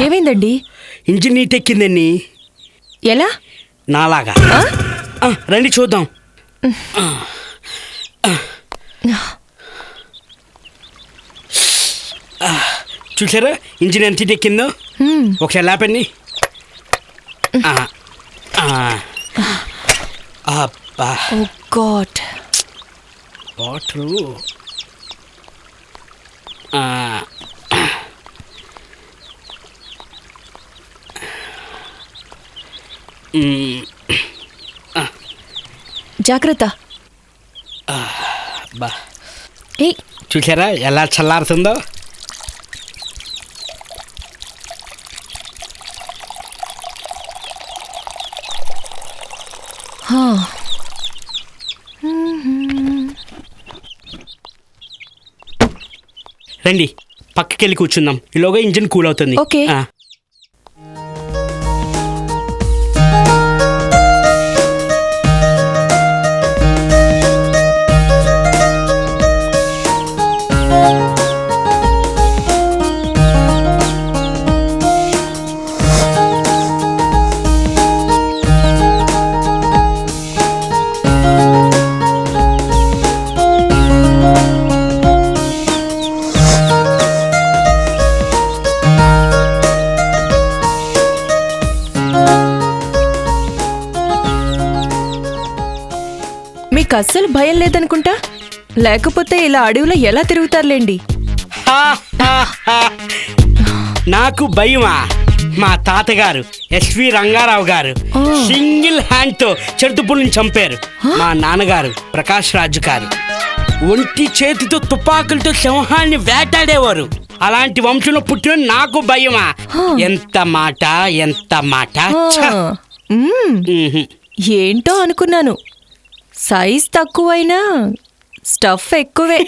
ఏమైందండి? ఇంజిన్ నీటెక్కిందండి. ఎలా? నాలాగా. రండి చూద్దాం. చూసారా ఇంజిన్ ఎంత ఎక్కిందో? ఒకసారి లేపండి. అబ్బా ఓ గాడ్. వాటరు. జాగ్రత్త. బా చూసారా ఎలా చల్లారుతుందో? రండి పక్కకెళ్ళి కూర్చుందాం, ఈలోగా ఇంజిన్ కూల్ అవుతుంది. ఓకే. మీకు అస్సలు భయం లేదనుకుంటా, లేకపోతే ఇలా అడవిలో ఎలా తిరుగుతారులేండి. నాకు భయమా? మా తాతగారు ఎస్వి రంగారావు గారు సింగిల్ హ్యాండ్ తో చెడుపుల్ని చంపారు. మా నాన్నగారు ప్రకాష్ రాజు గారు ఒంటి చేతితో తుపాకులతో సింహాన్ని వేటాడేవారు. అలాంటి వంశంలో పుట్టిన నాకు భయమా? ఎంత మాట, ఎంత మాట. ఏంటో అనుకున్నాను, సైజ్ తక్కువైనా స్టఫ్ ఎక్కువే.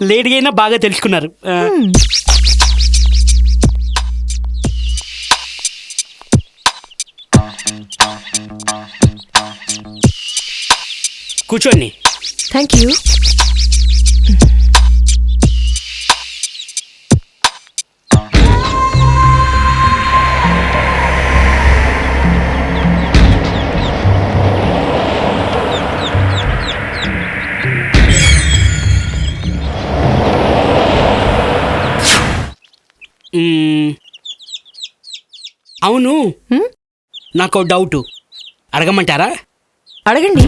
లేడీగైనా బాగా తెలుసుకున్నారు. కూర్చోండి. Thank you. అవును, నాకు డౌట్, అడగమంటారా? అడగండి.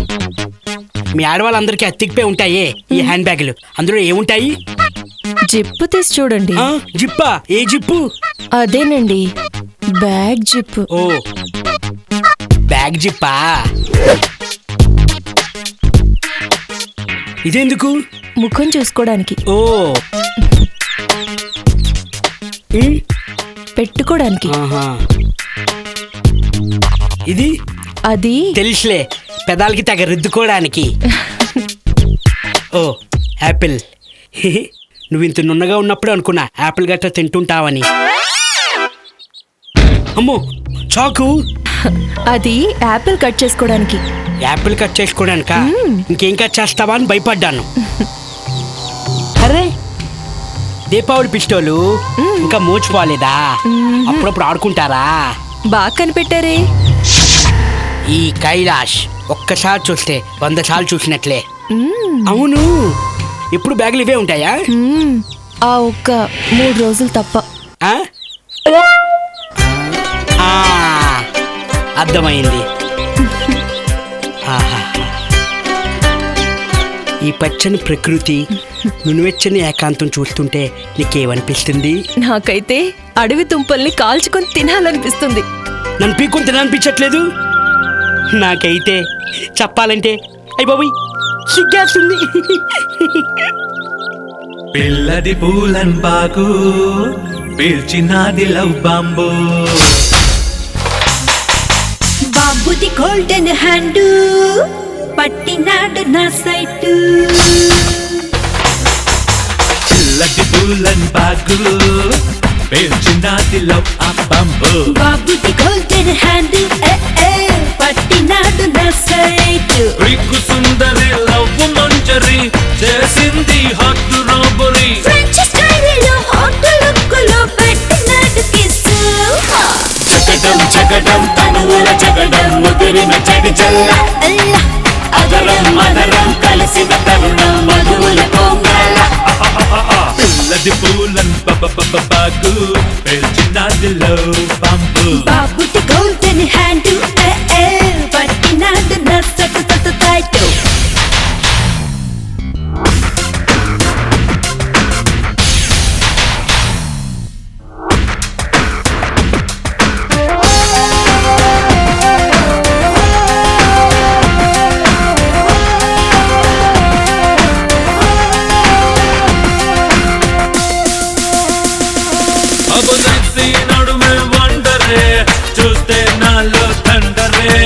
మీ ఆడవాళ్ళందరికీ అతికిపోయి ఉంటాయే ఈ హ్యాండ్ బ్యాగులు, అందులో ఏముంటాయి? జిప్పు తీసి చూడండి. జిప్పా? ఏ జిప్పు? అదేనండి, బ్యాగ్ జిప్పు. ఓ, బ్యాగ్ జిప్పా? ఇదెందుకు? ముఖం చూసుకోవడానికి. ఓ, పెట్టుకోవడానికి. ఇది అది తెలుసులే, పెదాలకి తెగ రుద్దుకోవడానికి. ఓ, యాపిల్. నువ్వు ఇంత నున్నగా ఉన్నప్పుడు అనుకున్నా యాపిల్ గట్రా తింటుంటావని. అమ్మో, చాకు. అది యాపిల్ కట్ చేసుకోవడానికి. యాపిల్ కట్ చేసుకోవడానికా? ఇంకేం కట్ చేస్తావా అని భయపడ్డాను. అరే, దీపావళి పిస్టోలు ఇంకా మోచిపోలేదా? అప్పుడప్పుడు ఆడుకుంటారా? బాగా కనిపెట్టారే. ఈ కైలాష్ ఒక్కసారి చూస్తే 100 సార్లు చూసినట్లే. అవును, ఇప్పుడు బ్యాగులు ఇవే ఉంటాయా? ఆ ఒక్క 3 రోజులు తప్ప. అర్థమైంది. ఈ పచ్చని ప్రకృతి, నునువెచ్చని ఏకాంతం చూస్తుంటే నీకేమనిపిస్తుంది? నాకైతే అడవి దుంపల్ని కాల్చుకొని తినాలనిపిస్తుంది. నన్ను పీక్కొని తినాలనిపించట్లేదు. నాకైతే చెప్పాలంటే అయ్య బాబోయ్ సిగ్గేస్తుంది. పిల్లది పూలన్ బాగు పీల్చినాది లవ్ బాంబు, బాబుది గోల్డెన్ హ్యాండ్ పట్టినాడు నా సైట్. పిల్లది పూలన్ బాగు పీల్చినాది లవ్ బాంబు, బాబుది గోల్డెన్ హ్యాండ్ పట్టినాడు నా సైట్. రిక్కు సుందరి లవ్ మంజరి చేసింది హాట్ రాబరీ, ఫ్రెంచ్ స్టైల్లో హాట్ లుక్లో పెట్టినాడు కిస్. జగడం జగడం తనువుల జగడం ముదిరిన చెడి జల్ల, అగరం మదరం కలిసిన తరుణం మధువుల పొంగల. పిల్లది పూలన్ బాగు పేల్చినాదిలో బాంబు బాబుటి గోల్డెన్ హ్యాండ్ పట్టినాడు నా సట్టు తాయితో నడుమే వండరే చూస్తే నాలో తండరే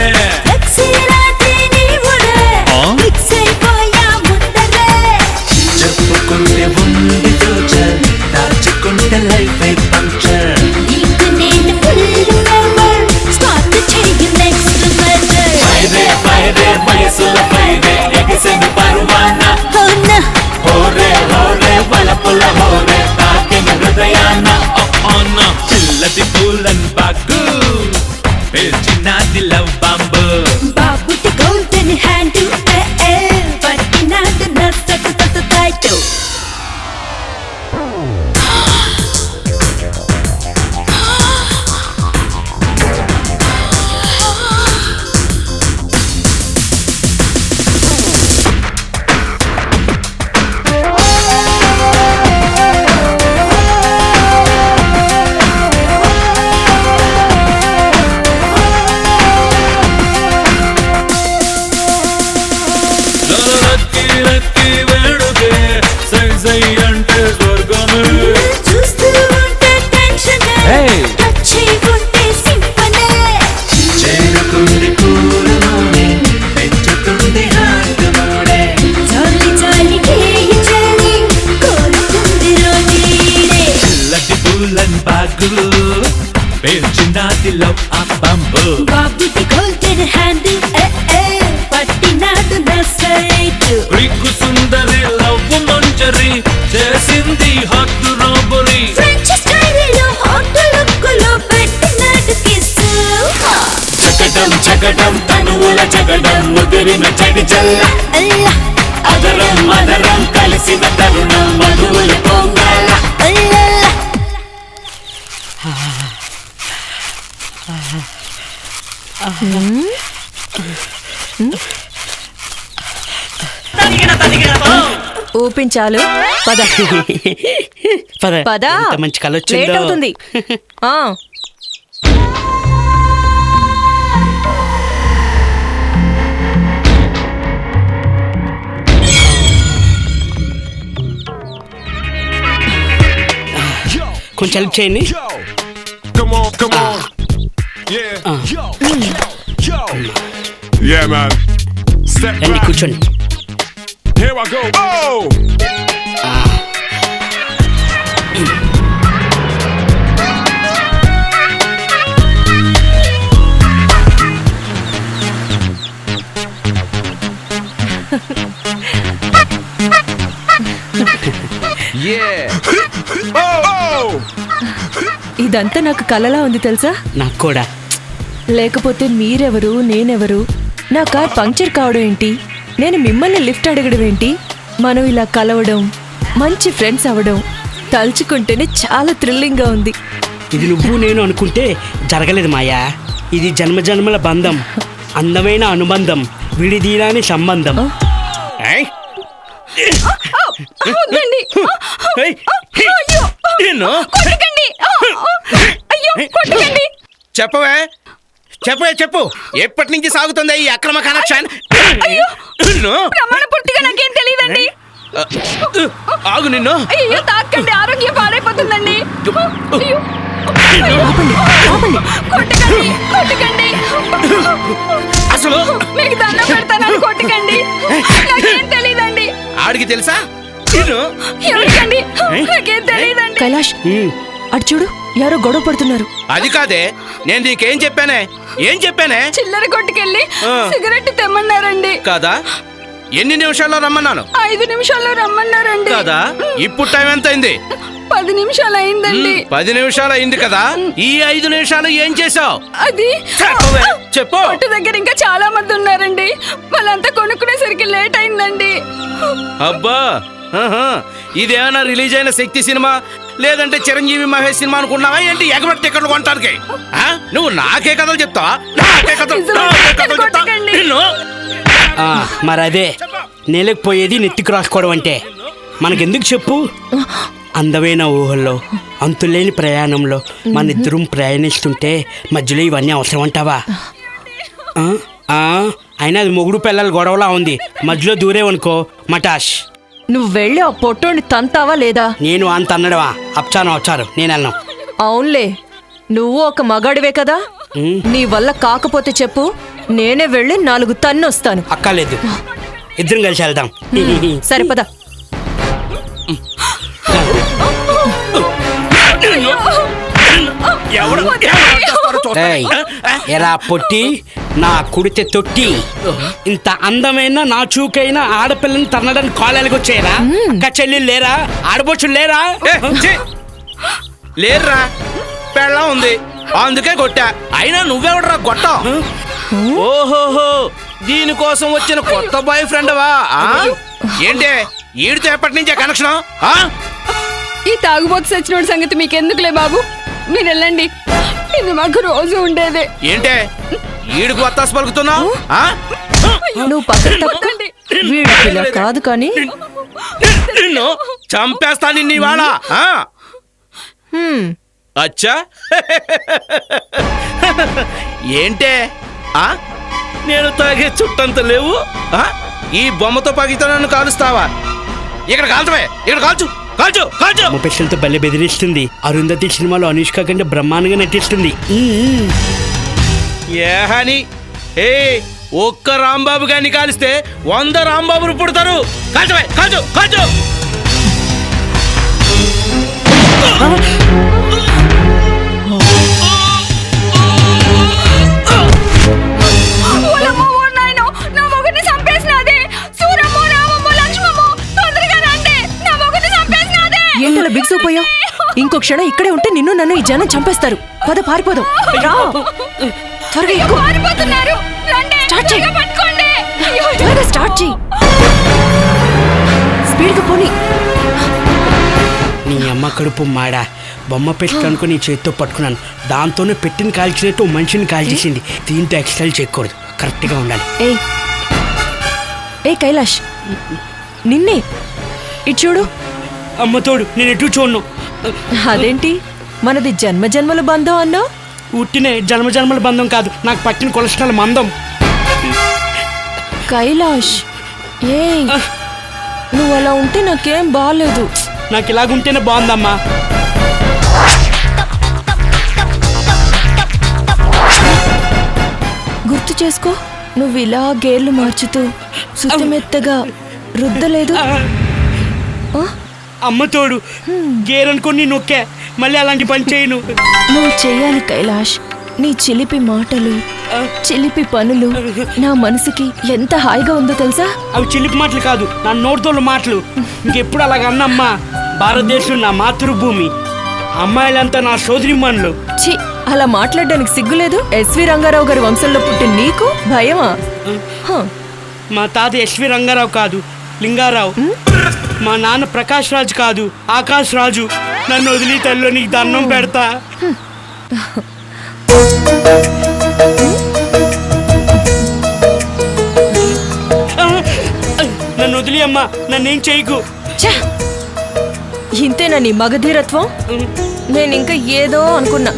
చెప్పుకుంటే ఉంది ఫ్యూచర్ దాచుకుంటే లైఫ్ పంక్చర్ ఫైరే వయసుల ఫైరే ఎగిసిన పరువాన హోరే హోరే వలపుల హోరే తాకిన హృదయాన చిల్లది పూలన్ బాగు పేల్చినాది లవ్ బాంబు బాబుటి గోల్డెన్ హ్యాండ్ పట్టినాడు నా సట్టు తాయితో లక్కి వేడుకే సై అంటే స్వర్గమే చేరుకుంది కూరలోనే పెంచుతుంది హాటులోనే చిల్లటి పూలన్ బాగు పేల్చినాది లవ్ ఆ బాంబు బాబుటి గోల్డెన్ హ్యాండ్ పట్టినాడు నా సైటు రిక్కు సుందరి లవ్ మంజరి చేసింది హట్టు రాబరీ ఫ్రెంచ్ స్టైల్లో హాట్ లుక్లో పెట్టినాడు కిస్సు చకటం చకటం తనువుల జగడం ముదిరిన చెడి చల్ల అదరం మదరం కలిసిన తరుణం మధువుల పొంగాల ఊపించాలు పద పద ఎంత మంచి కళ వచ్చిందో. లేట్ అవుతుంది ఆ కొంచెం హెల్ప్ చేయండి Come on, come on. Yeah. Yo. Yeah, man. Step రండి back. కూర్చోండి Here I go. Oh. ఇదంతా నాకు కలలా ఉంది తెలుసా నాకు కూడా లేకపోతే మీరెవరు నేనెవరు నా కార్ పంక్చర్ కావడం ఏంటి నేను మిమ్మల్ని లిఫ్ట్ అడగడం ఏంటి మనం ఇలా కలవడం మంచి ఫ్రెండ్స్ అవ్వడం తలుచుకుంటేనే చాలా థ్రిల్లింగ్గా ఉంది ఇది నువ్వు నేను అనుకుంటే జరగలేదు మాయా ఇది జన్మజన్మల బంధం అందమైన అనుబంధం విడిదీరాని సంబంధం ఏయ్? ఏయ్! నిన్ను? చెప్పవే చెప్పవే చెప్పు ఎప్పటి నుంచి సాగుతుంది ఈ అక్రమ కనెక్షన్ నాకేం తెలియదండి ఆగు నిన్ను అయ్యో తాకండి ఆరోగ్యం పాడైపోతుందండి అసలు మీకు దండం పెడతానని కొట్టకండి నాకేం తెలియదండి ఆడికి తెలుసా నాకేం తెలియదండి కైలాష్ అటు చూడు ఎవరో గొడవ పడుతున్నారు అది కాదే నేను నీకేం చెప్పానే ఏం చెప్పానే చిల్లర కొట్టుకెళ్ళి సిగరెట్ తెమ్మన్నారండి కాదా ఎన్ని నిమిషాల్లో రమ్మన్నాను 5 నిమిషాల్లో రమ్మన్నారండి కాదా ఇప్పుడు టైం ఎంత అయింది 10 నిమిషాలు అయిందండి 10 నిమిషాలు అయింది కదా ఈ 5 నిమిషాలు ఏం చేసావు అది చెప్పు కొట్టు దగ్గర ఇంకా చాలా మంది ఉన్నారండి వాళ్ళంతా కొనుక్కునేసరికి లేట్ అయిందండి అబ్బా ఆహా, ఇదేమైనా రిలీజ్ అయిన శక్తి సినిమా లేదంటే చిరంజీవి మహేష్ సినిమా అనుకున్నావా ఏంటి ఎగబెట్టి టికెట్లు కొనడానికి ఆ? నువ్వు నాకే కథలు చెప్తావా నాకే కథలు చెప్తా నిన్ను మరి అదే నేలకు పోయేది నెత్తికి రాసుకోవడం అంటే మనకెందుకు చెప్పు? అందమైన ఊహల్లో అంతులేని ప్రయాణంలో మన ఇద్దరం ప్రయాణిస్తుంటే మధ్యలో ఇవన్నీ అవసరం అంటావా? అయినా అది మొగుడు పిల్లల గొడవలా ఉంది, మధ్యలో దూరేవనుకో మటాష్. నువ్వు వెళ్ళి ఆ పొట్టోని తంతావా లేదా? నేను అంత అన్నడవా? అప్చాను వచ్చారు, నేను వెళ్ళను. అవునులే, నువ్వు ఒక మగాడివే కదా, నీ వల్ల కాకపోతే చెప్పు, నేనే వెళ్ళి 4 తన్నొస్తాను. అక్కర్లేదు, ఇద్దరం కలిసి వెళ్దాం. సరిపదా. ఎరా పొట్టి, నా కుడితే తొట్టి, ఇంత అందమైన నా చూకైన ఆడపిల్లని తన్నడానికి కాలేలకు వచ్చాయరా? అక్క చెల్లెలు లేరా? ఆడబొచ్చులు లేరా? లేర్రా, పెళ్ళం ఉంది అందుకే కొట్టా. అయినా నువ్వెవడరా గొట్టం? ఓహోహో, దీనికోసం వచ్చిన కొత్త బాయ్ ఫ్రెండ్వా? ఏంటే ఈడితో ఎప్పటి నుంచే కనెక్షన్? ఈ తాగుబోతు సచ్చినోడి సంగతి మీకెందుకులే బాబు, మీరు వెళ్ళండి, ఇది మాకు రోజు ఉండేదే. ఏంటే ఈడికి వత్తాసు పలుకుతున్నావు? నువ్వు పక్కన తప్పకండి, వీడికి ఇలా కాదు కానీ నిన్ను చంపేస్తా నిన్ను ఇవాళ. అచ్చా ఏంటే నేను తాగే చుట్టంత లేవు, ఈ బొమ్మతో పగితో నన్ను కాలుస్తావా? ఇక్కడ కాల్చవే, ఇక్కడ కాల్చు కాల్చు కాల్చు. ముపెషన్తో బల్లె బెదిరిస్తుంది. అరుంధతి సినిమాలో అనుష్క కంటే బ్రహ్మాండంగా నటిస్తుంది. ఏహని ఏ ఒక్క రాంబాబు గారిని కాలిస్తే 100 రాంబాబులు పుడతారు. కాల్చవే కాల్చు కాల్చు. ఏంటలా బిగుసిపోయావు? ఇంకో క్షణం ఇక్కడే ఉంటే నిన్ను నన్ను ఈ జనం చంపేస్తారు. పద పారిపోదాం. త్వరగా ఎక్కు. స్టార్ట్ చెయ్యి. స్పీడ్గా పోనీ. నీ అమ్మ కడుపు మాడా, బొమ్మ పెట్టి అనుకుని నీ చేతితో పట్టుకున్నాను, దాంతోనే పెట్టిన కాల్చినట్టు మనిషిని కాల్చేసింది. దీంతో ఎక్స్ట్రాలు చేయకూడదు, కరెక్ట్గా ఉండాలి. ఏ కైలాష్, నిన్నే ఇటు చూడు. అమ్మతోడు నేను ఎటు చూడను. అదేంటి, మనది జన్మ జన్మల బంధం అన్నా? ఉట్టినే జన్మ జన్మల బంధం కాదు, నాకు పట్టిన కొలెస్ట్రాల్ మందం. కైలాష్, ఏ నువ్వు అలా ఉంటే నాకేం బాగాలేదు. నాకు ఇలాగుంటేనే బాగుందమ్మా. గుర్తు చేసుకో, నువ్వు ఇలా గేర్లు మార్చుతూ సుత్తమెత్తగా రుద్దలేదు. అమ్మతోడు గేరనుకొని నొక్కా, మళ్ళీ అలాంటి పని చేయను. నువ్వు చెయ్యాలి కైలాష్. నీ చిలిపి మాటలు, చిలిపి పనులు నా మనసుకి ఎంత హాయిగా ఉందో తెలుసా? అవి చిలిపి మాటలు కాదు, నా నోటితోళ్ళు మాటలు. ఇంకెప్పుడు అలాగ అన్నమ్మా. భారతదేశం నా మాతృభూమి, అమ్మాయిలంతా నా సోదరిమణులు. ఛీ, అలా మాట్లాడడానికి సిగ్గులేదు? ఎస్వి రంగారావు గారి వంశంలో పుట్టిన నీకు భయమా? మా తాత ఎస్వి రంగారావు కాదు, లింగారావు. మా నాన్న ప్రకాష్ రాజు కాదు, ఆకాష్ రాజు. నన్ను వదిలి తల్లిలో నీకు దండం పెడతా. నన్ను వదిలి అమ్మా, నన్నేం చేయకు. ఇంతేనా నీ మగధీరత్వం? నేను ఇంకా ఏదో అనుకున్నా.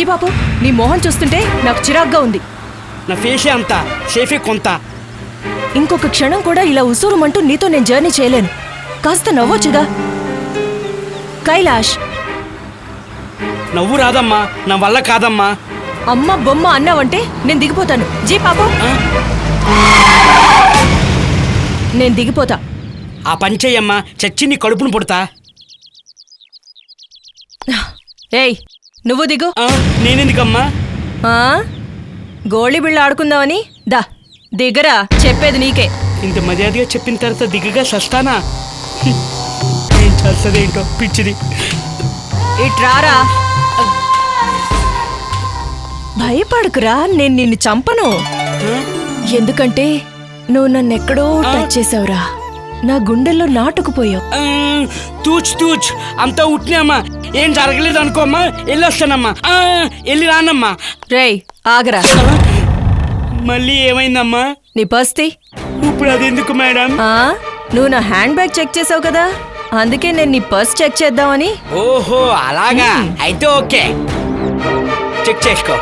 జీ బాబు, నీ మొహం చూస్తుంటే నాకు చిరాగ్గా ఉంది. నా ఫేసే అంతా, సేఫే కొంత. ఇంకొక క్షణం కూడా ఇలా ఉసూరుమంటూ నీతో నేను జర్నీ చేయలేను. కాస్త నవ్వొచ్చుగా. కైలాష్, నవ్వు రాదమ్మా, నా వల్ల కాదమ్మా. అమ్మ బొమ్మ అన్నావంటే నేను దిగిపోతాను. జీ పాపం, నేను దిగిపోతా. ఆ పని చెయ్యమ్మా, చచ్చి నీ కడుపును పుడతా. ఏయ్, నువ్వు దిగు. నేనెందుకమ్మా? గోళీ బిళ్ళ ఆడుకుందామని. దా దిగరా, చెప్పేది నీకే. ఇంత మర్యాదగా చెప్పిన తర్వాత దిగగా సస్తానా? ఏం చేస్తుందేంటో పిచ్చిది. ఇట్రారా. భయపడకురా, నేను నిన్ను చంపను. ఎందుకంటే నువ్వు నన్నెక్కడో టచ్ చేసావురా. నా గుండెల్లో నాటుకుపోయావు. తూచ్ తూచ్ అంతా ఉట్టినామ్మా, ఏం జరగలేదు అనుకోమ్మా. వెళ్ళొస్తానమ్మా, వెళ్ళి రానమ్మా. రేయ్ ఆగరా. మళ్ళీ ఏమైందమ్మా? నీ పర్స్. ఇప్పుడు అదెందుకు మేడం? నువ్వు నా హ్యాండ్ బ్యాగ్ చెక్ చేసావు కదా, అందుకే నేను నీ పర్స్ చెక్ చేద్దామని. ఓహో అలాగా, అయితే ఓకే, చెక్ చేసుకో.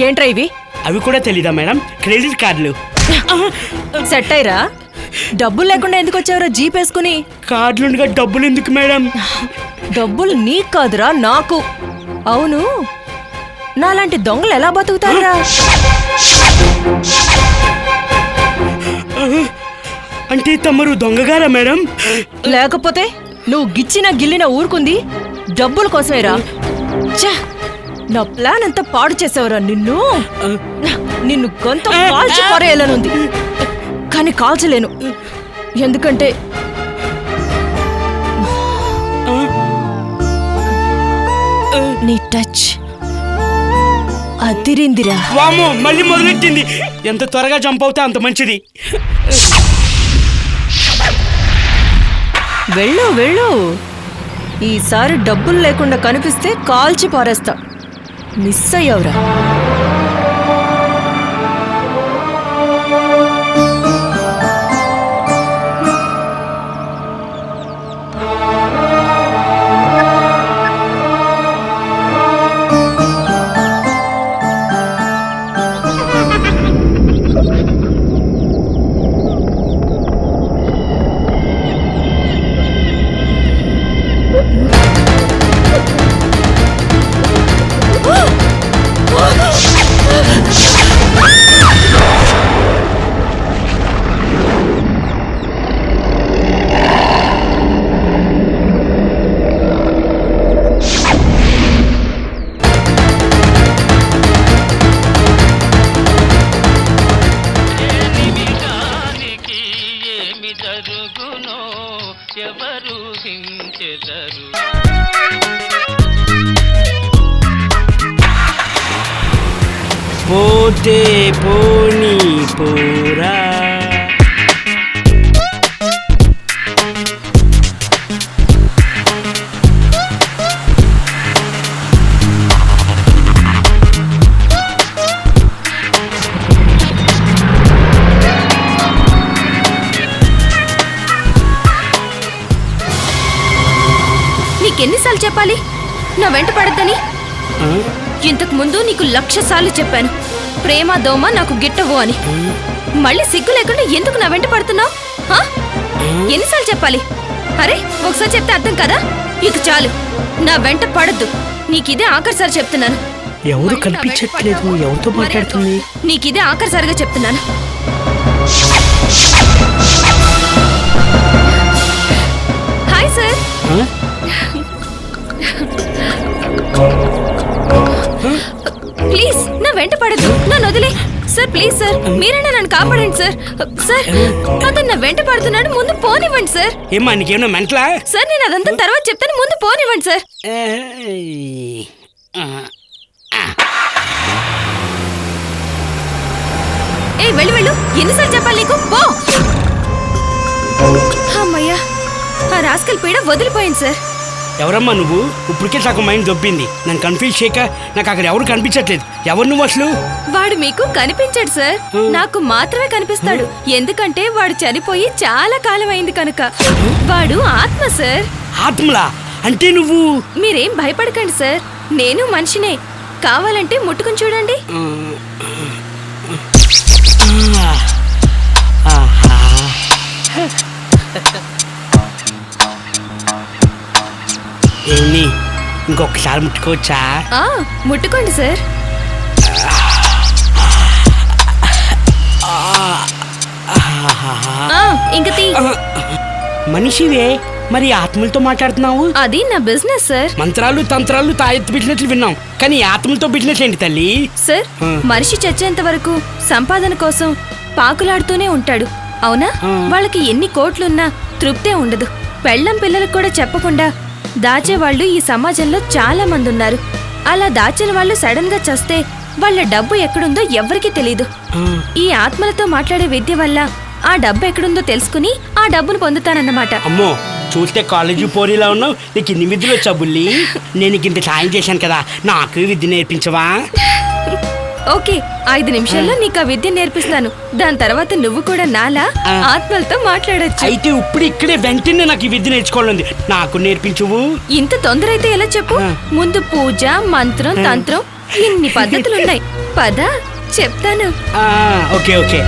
ఏంట్రా ఇవి? అవి కూడా తెలీదా మేడం? క్రెడిట్ కార్డులు. సెట్ అయ్యరా? డబ్బులు లేకుండా ఎందుకు వచ్చావురా జీప్ వేసుకుని? కార్డులుండగా డబ్బులు ఎందుకు మేడం? డబ్బులు నీకు కాదురా, నాకు. అవును, నాలాంటి దొంగలు ఎలా బతుకుతారా? అంటే తమరు దొంగగారా మేడం? లేకపోతే నువ్వు గిచ్చిన గిల్లిన ఊరుకుంది డబ్బుల కోసమేరా. నా ప్లాన్ అంతా పాడు చేసావురా. నిన్ను గొంత కాల్చి పారేయాలనుంది, కానీ కాల్చలేను. ఎందుకంటే నీ టచ్ అదిరిందిరా. వామో, మళ్ళీ మొదలెట్టింది. ఎంత త్వరగా జంప్ అవుతా అంత మంచిది. వెళ్ళు వెళ్ళు. ఈసారి డబ్బులు లేకుండా కనిపిస్తే కాల్చి పారేస్తా. మిస్ అయ్యావురా. పోతే పోనీ పోరా. నీకెన్నిసార్లు చెప్పాలి నా వెంట పడద్దని? ఇంతకు ముందు నీకు 1,00,000 సార్లు చెప్పాను, ప్రేమ దోమ నాకు గిట్టవు అని. మళ్ళీ సిగ్గు లేకుండా ఎందుకు నా వెంట పడుతున్నావు? ఎన్నిసార్లు చెప్పాలి? అరే ఒకసారి చెప్తే అర్థం కదా. ఇక చాలు, నా వెంట పడద్దు. నీకిదే ఆఖరిసారి చెప్తున్నాను. ఎవరు కనిపించట్లేదు, ఎవరితో మాట్లాడుతుంది? నీకిదే ఆఖరిసారిగా చెప్తున్నాను. Hi sir. ప్లీజ్ నా వెంట పడద్దు, నన్ను వదిలే సార్. ప్లీజ్ సార్, మీరైనా నన్ను కాపాడండి సార్. సార్ అతను నా వెంట పడుతున్నాడు, ముందు పోనివ్వండి సార్. ఏమా నీకేమన్నా మెంటలా? సార్ నేను అదంతా తర్వాత చెప్తాను, ముందు పోనివ్వండి సార్. ఏ వెళ్ళు వెళ్ళు, ఎన్నిసార్లు చెప్పాలి నీకు? పో. అమ్మయ్యా, ఆ రాస్కల్ పీడ వదిలిపోయింది సార్. ఎవరమ్మా నువ్వు? ఇప్పటికే సగం మైండ్ దొబ్బింది. నన్ను కన్ఫ్యూజ్ చేయక నాకు అక్కడ ఎవరు కనిపించట్లేదు. ఎవరు నువ్వు అసలు? వాడు మీకు కనిపించాడు సార్, నాకు మాత్రమే కనిపిస్తాడు. ఎందుకంటే వాడు చనిపోయి చాలా కాలం అయింది కనుక. వాడు ఆత్మ సార్. ఆత్మలా? అంటే నువ్వు? మీరేం భయపడకండి సార్, నేను మనిషినే. కావాలంటే ముట్టుకుని చూడండి. ఏమి ఇంకొకసారి ముట్టుకోవచ్చా? ముట్టుకోండి సార్. ఇంక తీ. మనిషివే, మరి ఆత్మలతో మాట్లాడుతున్నావు? అది నా బిజినెస్ సార్. మంత్రాలు తంత్రాలు తాయెత్తు బిజినెస్లు విన్నాం, కానీ ఆత్మలతో బిజినెస్ ఏంటి తల్లి? సార్, మనిషి చచ్చేంత వరకు సంపాదన కోసం పాకులాడుతూనే ఉంటాడు, అవునా? వాళ్ళకి ఎన్ని కోట్లున్నా తృప్తే ఉండదు. పెళ్ళం పిల్లలకు కూడా చెప్పకుండా దాచేవాళ్ళు ఈ సమాజంలో చాలా మంది ఉన్నారు. అలా దాచిన వాళ్ళు సడన్ గా చస్తే వాళ్ళ డబ్బు ఎక్కడుందో ఎవ్వరికీ తెలీదు. ఈ ఆత్మలతో మాట్లాడే విద్య వల్ల ఆ డబ్బు ఎక్కడుందో తెలుసుకుని ఆ డబ్బును పొందుతానన్నమాట. అమ్మో, చూస్తే కాలేజీ పోరీలా ఉన్నావు. నీకు ఇన్ని విద్యలు వచ్చా బుల్లి? నేను ఇంత సాయం చేశాను కదా, నాకు విద్య నేర్పించవా? ఓకే, 5 నిమిషాల్లో నీకు ఆ విద్య నేర్పిస్తాను. దాని తర్వాత నువ్వు కూడా నాలా ఆత్మలతో మాట్లాడొచ్చు. అయితే ఇప్పుడు ఇక్కడే వెంటనే నాకు ఈ విద్య నేర్చుకోవాలండి. నాకు నేర్పించువు. ఇంత తొందర అయితే ఎలా చెప్పు? ముందు పూజ, మంత్రం, తంత్రం, ఇన్ని పద్ధతులున్నాయి. పద చెప్తాను. Okay okay.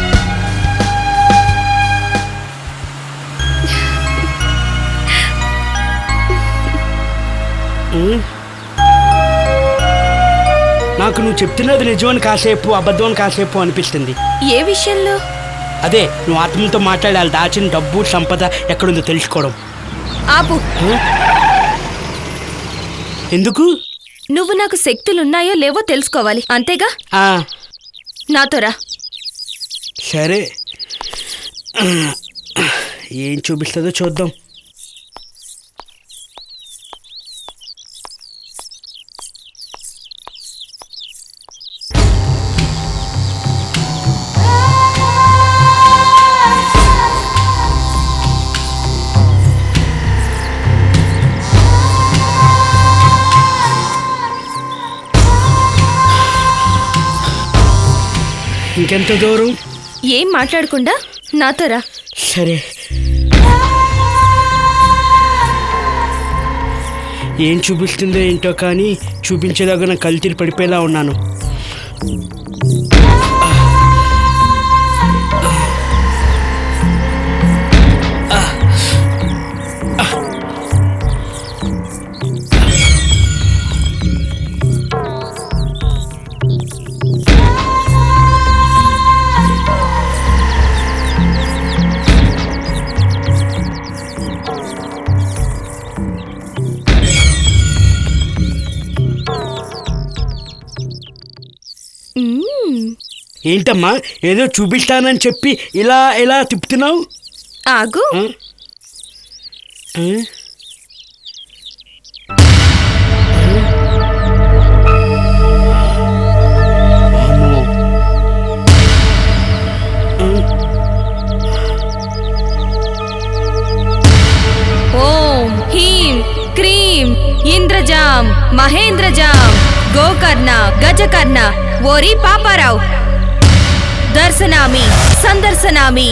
నాకు నువ్వు చెప్తున్నది నిజమని కాసేపు, అబద్ధం కాసేపు అనిపిస్తుంది. ఏ విషయంలో? అదే, నువ్వు ఆత్మలతో మాట్లాడాలి, దాచిన డబ్బు సంపద ఎక్కడుందో తెలుసుకోవడం. ఆపు. ఎందుకు? నువ్వు నాకు శక్తులున్నాయో లేవో తెలుసుకోవాలి, అంతేగా? నాతో రా. సరే, ఏం చూపిస్తుందో చూద్దాం. ఇంకెంత దూరం? ఏం మాట్లాడకుండా నాతో రా. సరే. ఏం చూపిస్తుందో ఏంటో కానీ చూపించేదాకా కళ్ళు తిరిగి పడిపోయేలా ఉన్నాను. ఏంటమ్మా, ఏదో చూపిస్తానని చెప్పి ఇలా ఇలా తిప్పుతున్నావు? ఆగు. ఓం హ్రీం క్రీం ఇంద్రజాం మహేంద్రజాం గోకర్ణ గజకర్ణ ఓరి పాపారావు దర్శనామి సందర్శనామి.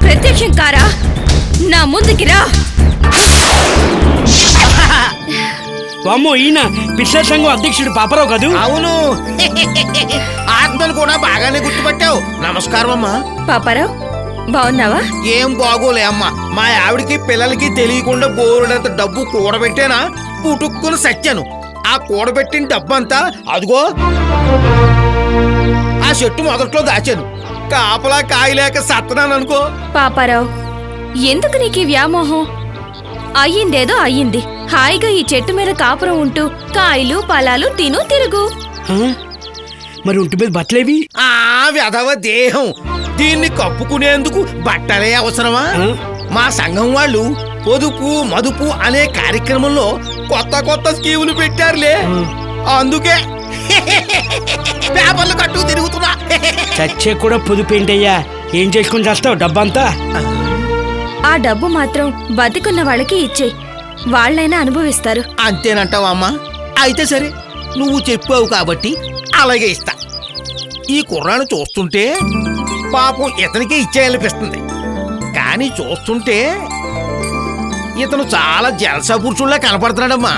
ప్రత్యక్షం కారా, నా ముందుకి రా. వామ్మో, ఈయన పిచ్చ సంఘం అధ్యక్షుడు పాపారావు కదూ? అవును, ఆత్మలు కూడా బాగానే గుర్తుపట్టావు. నమస్కారం అమ్మా. పాపారావు, బాగున్నావా? ఏం బాగోలే అమ్మా, మా ఆవిడికి పిల్లలకి తెలియకుండా బోరుడంత డబ్బు కూడబెట్టానా, పుట్టుక్కుని సచ్చాను. ఆ కూడబెట్టిన డబ్బంతా అదిగో ఆ చెట్టు మొదట్లో దాచాను. కాపలా కాయలేక సత్తనాను అనుకో. పాపారావు, ఎందుకు నీకు ఈ వ్యామోహం? అయ్యిందేదో అయ్యింది. హాయిగా ఈ చెట్టు మీద కాపురం ఉంటూ కాయలు పలాలు తిను తిరుగు. మరి ఒంటి మీద బట్టలేవి? ఆ వెధవ దేహం, దీన్ని కప్పుకునేందుకు బట్టలే అవసరమా? మా సంఘం వాళ్ళు పొదుపు మదుపు అనే కార్యక్రమంలో కొత్త కొత్త స్కీములు పెట్టారులే, అందుకే పేపర్లు కట్టు తిరుగుతున్నా. చచ్చే కూడా పొదుపేంటయ్యా, ఏం చేసుకుని చేస్తావు డబ్బంతా? ఆ డబ్బు మాత్రం బతికున్న వాళ్ళకి ఇచ్చేయి, వాళ్ళైనా అనుభవిస్తారు. అంతేనంటావా అమ్మా? అయితే సరే, నువ్వు చెప్పావు కాబట్టి అలాగే ఇస్తా. ఈ కుర్రాన్ని చూస్తుంటే పాపం ఇతనికే ఇచ్చేయాలనిపిస్తుంది, కానీ చూస్తుంటే ఇతను చాలా జలసా పురుషుల్లా కనపడుతున్నాడమ్మా.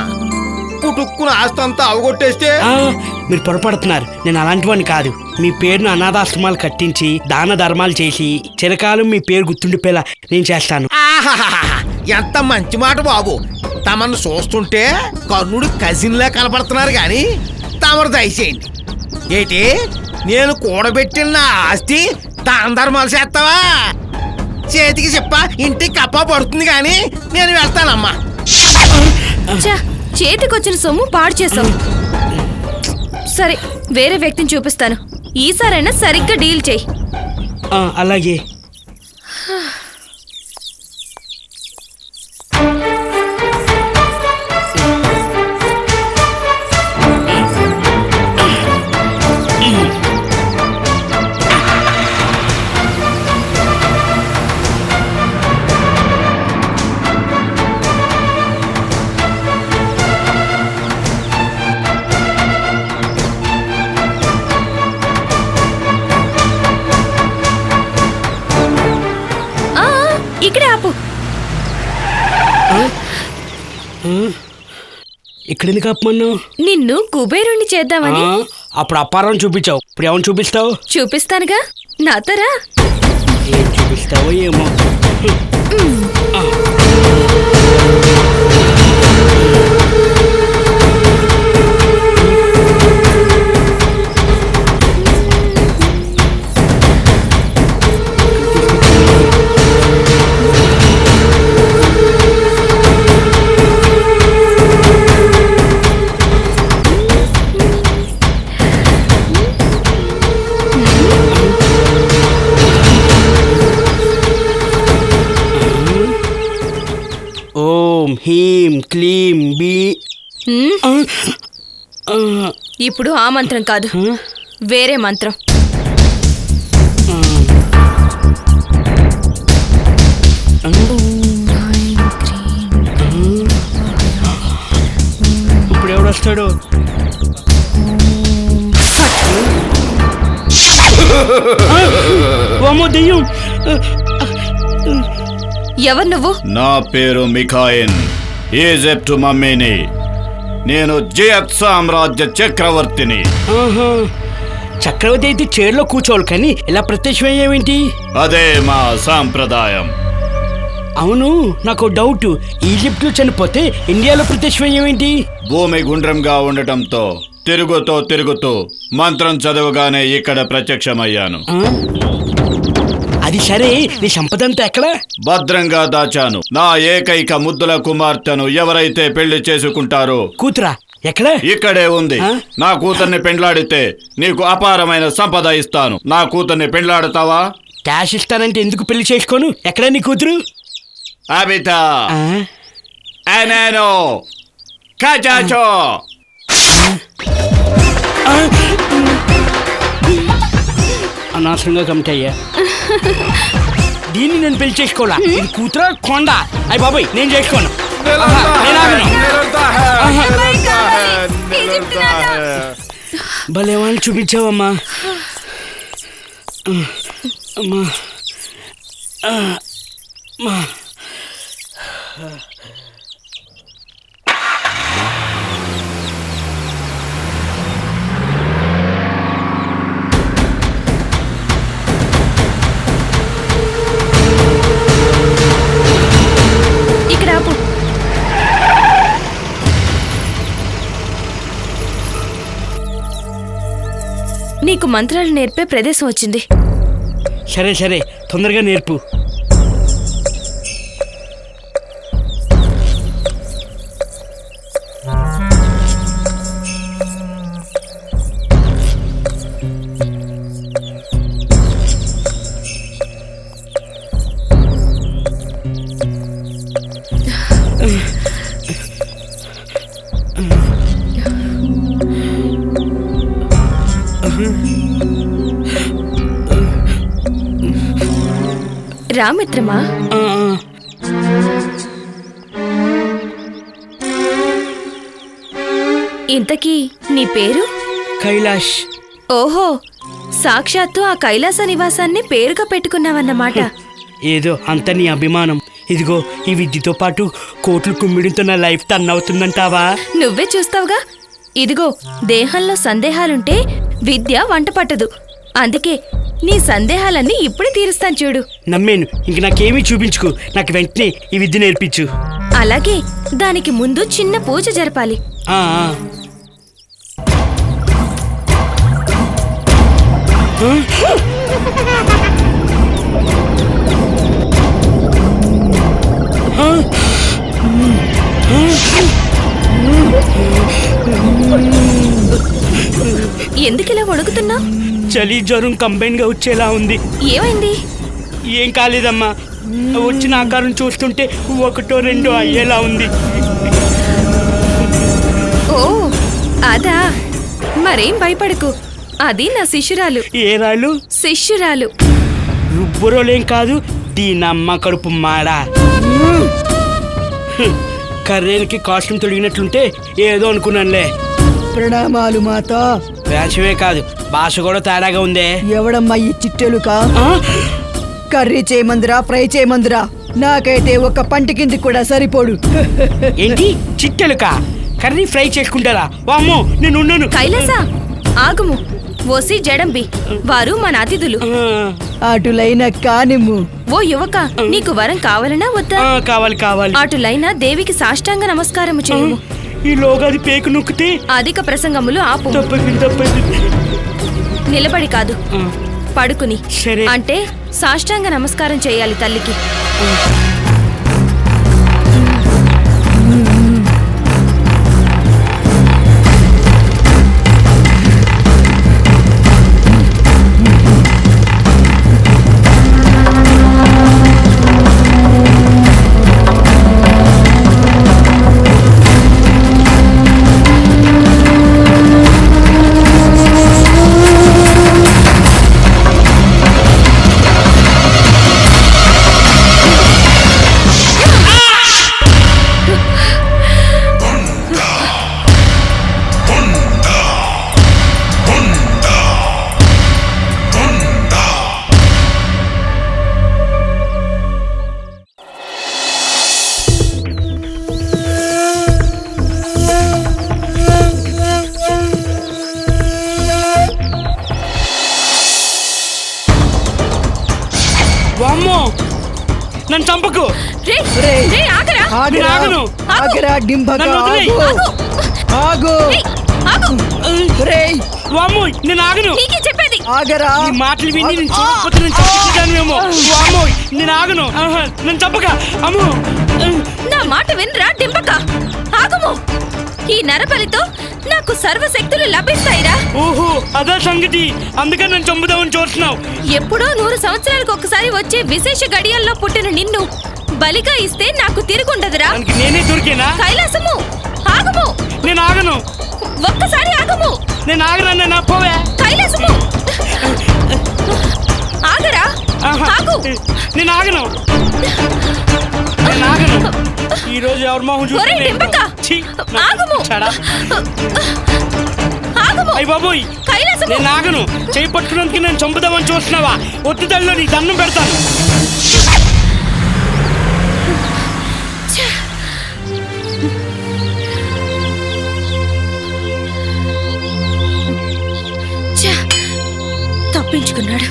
పుట్టుక్కున ఆస్తంతా అవగొట్టేస్తే. మీరు పొరపడుతున్నారు, నేను అలాంటి వాడిని కాదు. మీ పేరును అనాథాశ్రమాలు కట్టించి దాన ధర్మాలు చేసి చిరకాలం మీ పేరు గుర్తుండిపోయేలా నేను చేస్తాను. ఆహాహాహా, ఎంత మంచి మాట బాబు. తమను చూస్తుంటే కర్ణుడు కజిన్లా కనపడుతున్నారు, కానీ తమరు దయచేయండి. ఏంటి, నేను కూడబెట్టిన నా ఆస్తి దాన ధర్మాలు చేస్తావా? చేతికి చెప్ప ఇంటికి కప్ప పడుతుంది, కానీ నేను వెళ్తానమ్మా. చేతికొచ్చిన సొమ్ము పాడు చేసావు. సరే, వేరే వ్యక్తిని చూపిస్తాను, ఈసారైనా సరిగ్గా డీల్ చేయి. అలాగే. ఇక్కడే ఆపు. ఇక్కడ ఎందుకు ఆపమన్నావు? నిన్ను కుబేరుణ్ణి చేద్దామని. అప్పుడు అప్పారం చూపించావు, ఇప్పుడు ఏమని చూపిస్తావు? చూపిస్తానుగా, నాతోరా. ఏం చూపిస్తావో ఏమో. ఓం హీం క్లీం బీ. ఇప్పుడు ఆ మంత్రం కాదు, వేరే మంత్రం. ఇప్పుడు ఎవడొస్తాడు? దెయ్యం. ఎవరు నువ్వు? నా పేరు మిఖాయిన్, ఈజిప్ట్ మమ్మీని. నేను జియత్ సామ్రాజ్య చక్రవర్తిని. చక్రవర్తి అయితే చైర్లో కూర్చోవాలి, కానీ ఇలా ప్రత్యక్షమయ్యేవేంటి? అదే మా సాంప్రదాయం. అవును, నాకు డౌట్. ఈజిప్ట్లో చనిపోతే ఇండియాలో ప్రత్యక్షమయ్యేవేంటి? భూమి గుండ్రంగా ఉండటంతో తిరుగుతూ మంత్రం చదవగానే ఇక్కడ ప్రత్యక్షమయ్యాను. అది సరే, నీ సంపదంతా ఎక్కడ? భద్రంగా దాచాను. నా ఏకైక ముద్దుల కుమార్తెను ఎవరైతే పెళ్లి చేసుకుంటారో. కూతురా? ఎక్కడ? ఇక్కడే ఉంది. నా కూతుర్ని పెండ్లాడితే నీకు అపారమైన సంపద ఇస్తాను. నా కూతుర్ని పెండ్లాడతావా? క్యాష్ ఇస్తానంటే ఎందుకు పెళ్లి చేసుకోను? ఎక్కడ నీ కూతురు? అబితా అనేనో కచాచో. అనవసరంగా కమిటయ్యా. దీన్ని నేను పెళ్లి చేసుకోవాలా? ఇది కూతురా కొండ? అయ్యి బాబాయ్, నేను చేసుకోను. భలే వాళ్ళు చూపించావమ్మా. అమ్మా అమ్మా. ఇక్కడ ఆపు. నీకు మంత్రాలు నేర్పే ప్రదేశం వచ్చింది. సరే సరే, తొందరగా నేర్పు. రామిత్రమా? ఇంతకీ నీ పేరు? కైలాష్. ఓహో, సాక్షాత్తు ఆ కైలాస నివాసాన్ని పేరుగా పెట్టుకున్నావన్నమాట. ఏదో అంత నీ అభిమానం. ఇదిగో ఈ విద్యతో పాటు కోట్లు కుమ్మిడితో నా లైఫ్ టర్న్ అవుతుందంటావా? నువ్వే చూస్తావుగా. ఇదిగో, దేహంలో సందేహాలుంటే విద్య వంట పట్టదు. అందుకే నీ సందేహాలన్నీ ఇప్పుడే తీరుస్తాను చూడు. నమ్మేను. ఇంక నాకేమీ చూపించుకో. నాకు వెంటనే ఈ విద్య నేర్పించు. అలాగే, దానికి ముందు చిన్న పూజ జరపాలి. ఆ ఎందుకిలా వణుకుతున్నా? చలి జ్వరం కంబైన్ గా వచ్చేలా ఉంది. ఏమైంది? ఏం కాలేదమ్మా. వచ్చిన ఆకారం చూస్తుంటే ఒకటో రెండో అయ్యేలా ఉంది. ఓ అదా, మరేం భయపడకు. అది నా శిష్యురాలు. ఏ రాళ్ళు? శిష్యురాలు. రుబ్బురోలేం కాదు, దీనమ్మ కడుపు మాడా. కర్రేలకి కాస్ట్యూమ్ తొడిగినట్లుంటే ఏదో అనుకున్నానులే. ప్రణామాలు మాత. వేషమే కాదు, భాష కూడా తేడాగా ఉందే. ఎవడమ్మా ఈ చిట్టెలుకా? Curry చేయమందిరా, fry చేయమందిరా? నాకైతే ఒక పంట కింది కూడా సరిపోడు. ఏంటి చిట్టెలుకా? కర్రీ ఫ్రై చేసుకుంటారా? వామ్మో, నేను ఉన్నాను. కైలాస ఆగుము. ఓసి జడంబి, వారు మన అతిథులు. అటులైన కానిమ్ము. ఓ యువక, నీకు వరం కావాలనా వద్దా? కావాలి కావాలి. అటులైన దేవికి సాష్టాంగ నమస్కారము చేయము. ఈ లోగాది పేకు నొక్కితే అధిక ప్రసంగములు ఆపు. తప్పదు. నిలబడి కాదు, పడుకుని. అంటే సాష్టాంగ నమస్కారం చేయాలి తల్లికి. వామ్మో, నన్ను చంపకు. వామ్మో, నేను ఆగను. ఆగరా. ఈ మాటలు విని నేను చూడకపోతే నేను చంపుతానేమో. వామ్మో, నేను ఆగను. నన్ను చంపక. అమ్మో, నా మాట వినరా డింబక. ఆగము. ఈ నరబలితో నాకు సర్వశక్తులు లభిస్తాయిరా. ఓహో, అదా సంగతి. అందుకని నన్ను చంపుదామని చూస్తున్నావు. ఎప్పుడో 100 సంవత్సరాలకు ఒకసారి వచ్చే విశేష గడియల్లో పుట్టిన నిన్ను బలిగా ఇస్తే నాకు తిరుగుండదురా. నేనే దొరికేనా? కైలాసము ఆగము. నేను ఆగను. ఒక్కసారి ఆగము. నేను ఆగనన్నా నా పోవే. కైలాసము ఆగరా. ఆగు. నేను ఆగను. నేను ఆగను. ఈ రోజు ఎవరి మొహం చూసి ఆగము. అయ్య బాబోయ్, నేను ఆగను. చేయి పట్టుకున్నందుకు నేను చంపుదామని చూస్తున్నావా? ఒత్తి తల్లిలో నీకు దండం పెడతాను. తప్పించుకున్నాడు.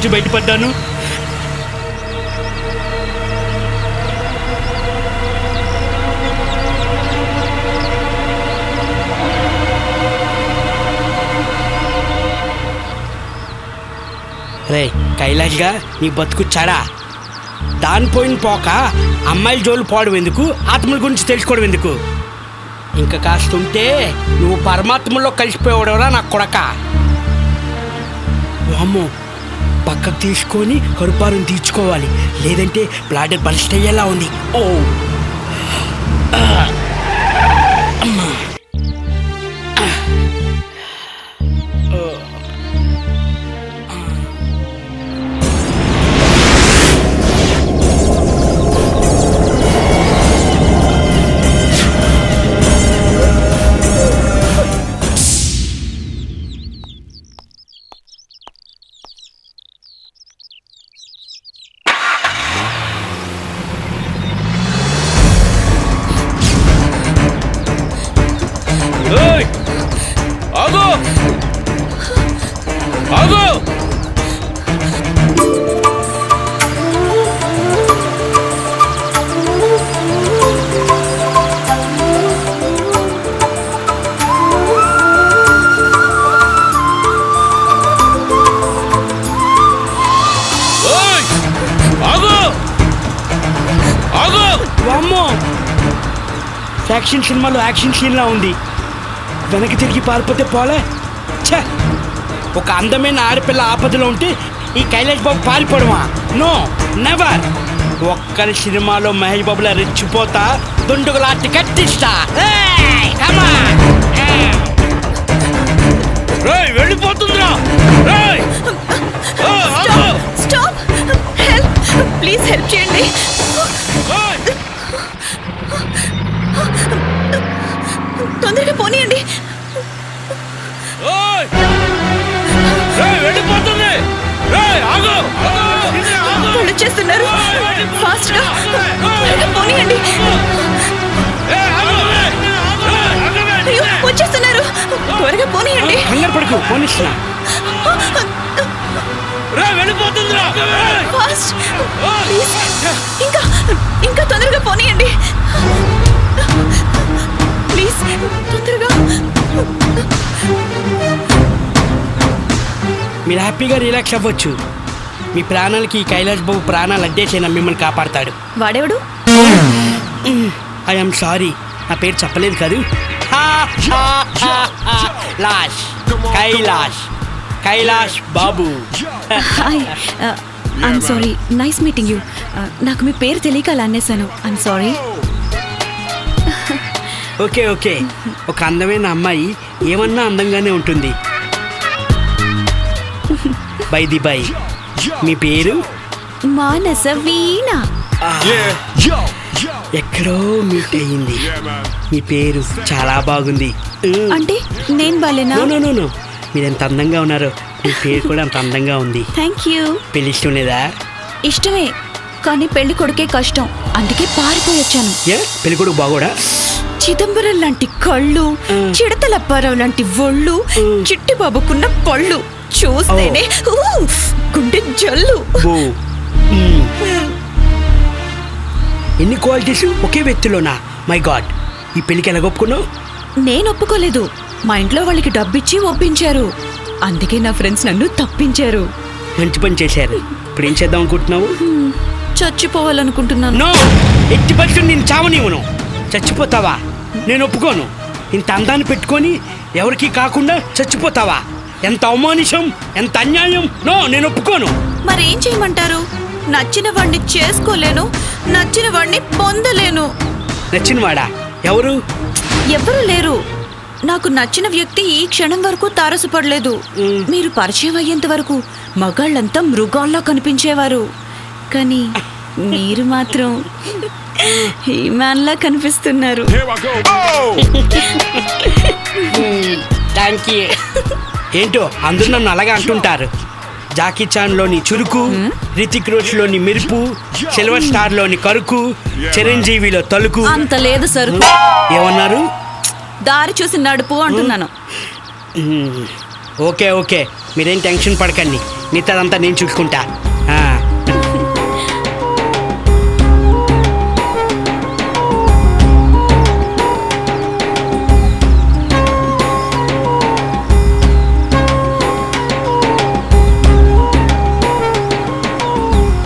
నుంచి బయటపడ్డాను. రే కైలాష్గా నీ బతుకు చాడా. దాని పోయిన పోక అమ్మాయిల జోలు పోవడం ఎందుకు, ఆత్మల గురించి తెలుసుకోవడం ఎందుకు? ఇంకా కాస్త ఉంటే నువ్వు పరమాత్మలో కలిసిపోయేవాడవరా నా కొడక. అమ్మో, పక్కకు తీసుకొని కరుపారం తీర్చుకోవాలి, లేదంటే బ్లాడర్ బలిస్ట్ అయ్యేలా ఉంది. ఓ అమ్మా. ఆగు ఆగు. వామ్మో, యాక్షన్ సినిమాలో యాక్షన్ సీన్లా ఉంది. వెనక్కి తిరిగి పారిపోతే పోలే. ఛే, ఒక అందమైన ఆడపిల్ల ఆపదలో ఉంటే ఈ కైలాష్ బాబు పారిపోవడమా? No, never. ఒక్కరి సినిమాలో మహేష్ బాబులా రెచ్చిపోతా, దుండుగులాంటి కట్టిస్తా. వెళ్ళిపోతుందిరా. ప్లీజ్ హెల్ప్ చేయండి. తొందరగా పోనీయండి. వెళ్ళిపోతుంది. వాళ్ళు వచ్చేస్తున్నారు. ఫాస్ట్ గా పోనీయండి. అయ్యో, వచ్చేస్తున్నారు. త్వరగా పోనీయండి. కంగారు పడుకు, పోనిస్తున్నా. వెళ్ళిపోతుందిరా. Fast please. ఇంకా ఇంకా తొందరగా పోనీయండి ప్లీజ్, తొందరగా. మీరు హ్యాపీగా రిలాక్స్ అవ్వచ్చు. మీ ప్రాణాలకి ఈ కైలాష్ బాబు ప్రాణాలు అడ్డేసైనా మిమ్మల్ని కాపాడతాడు. వాడేవాడు? ఐఎమ్ సారీ, నా పేరు చెప్పలేదు కాదు. Lash, Kailash, Kailash Babu. Hi, I'm sorry. Nice meeting you. నాకు మీ పేరు తెలియక అలా అనేసాను. I'm sorry. ఓకే ఓకే, ఒక అందమైన అమ్మాయి ఏమన్నా అందంగానే ఉంటుంది. బై ది బై, మీ పేరు? మానస వీణ. ఎక్కడో మీట్ అయ్యింది. మీ పేరు చాలా బాగుంది. అంటే నేను బాలేనా? నో, మీరు ఎంత అందంగా ఉన్నారో మీ పేరు కూడా అంత అందంగా ఉంది. Thank you. పెళ్లి ఇష్టం లేదా? ఇష్టమే, కానీ పెళ్లి కొడుకే కష్టం, అందుకే పారిపోయొచ్చాను. పెళ్లి కొడుకు బాగోడా? చిదంబరం లాంటి కళ్ళు, చిడతలప్పారావు లాంటి ఒళ్ళు, చిట్టి బాబుకున్న పళ్ళు చూస్తేనే గుండె జల్లు. ఎన్ని క్వాలిటీస్ ఒకే వ్యక్తిలోనా? మై గాడ్, ఈ పెళ్లికి ఎలా ఒప్పుకున్నావు? నేను ఒప్పుకోలేదు, మా ఇంట్లో వాళ్ళకి డబ్బిచ్చి ఒప్పించారు. అందుకే నా ఫ్రెండ్స్ నన్ను తప్పించారు. మంచి పని చేశారు. ఇప్పుడు ఏం చేద్దాం అనుకుంటున్నావు? చచ్చిపోవాలనుకుంటున్నాను. నో, ఎట్టి పరిస్థితుల్లో నేను చావనివ్వను. చచ్చిపోతావా? నేను ఒప్పుకోను. ఇంత అందాన్ని పెట్టుకొని ఎవరికి కాకుండా చచ్చిపోతావా? ఎంత అవమానిషం, ఎంత అన్యాయం. నో, నేను ఒప్పుకోను. మరేం చేయమంటారు? నచ్చిన వాడిని చేసుకోలేను, నచ్చిన వాడిని పొందలేను. నచ్చినవాడా? ఎవరు? ఎవరు లేరు. నాకు నచ్చిన వ్యక్తి ఈ క్షణం వరకు తారసపడలేదు. మీరు పరిచయం అయ్యేంత వరకు మగాళ్ళంతా మృగాల్లా కనిపించేవారు, కానీ మీరు మాత్రం హ్యూమన్ లా కనిపిస్తున్నారు. Thank you. ఏంటో అందరూ నన్ను అలాగా అంటుంటారు. జాకీ చాన్లోని చురుకు, రితిక్ రోష్లోని మెరుపు, సిల్వర్ స్టార్లోని కరుకు, చిరంజీవిలో తలుకు. అంత లేదు సార్. ఏమన్నారు? దారి చూసి నడుపు అంటున్నాను. ఓకే ఓకే, మీరేం టెన్షన్ పడకండి. మిగతాదంతా నేను చూసుకుంటా. ఆ.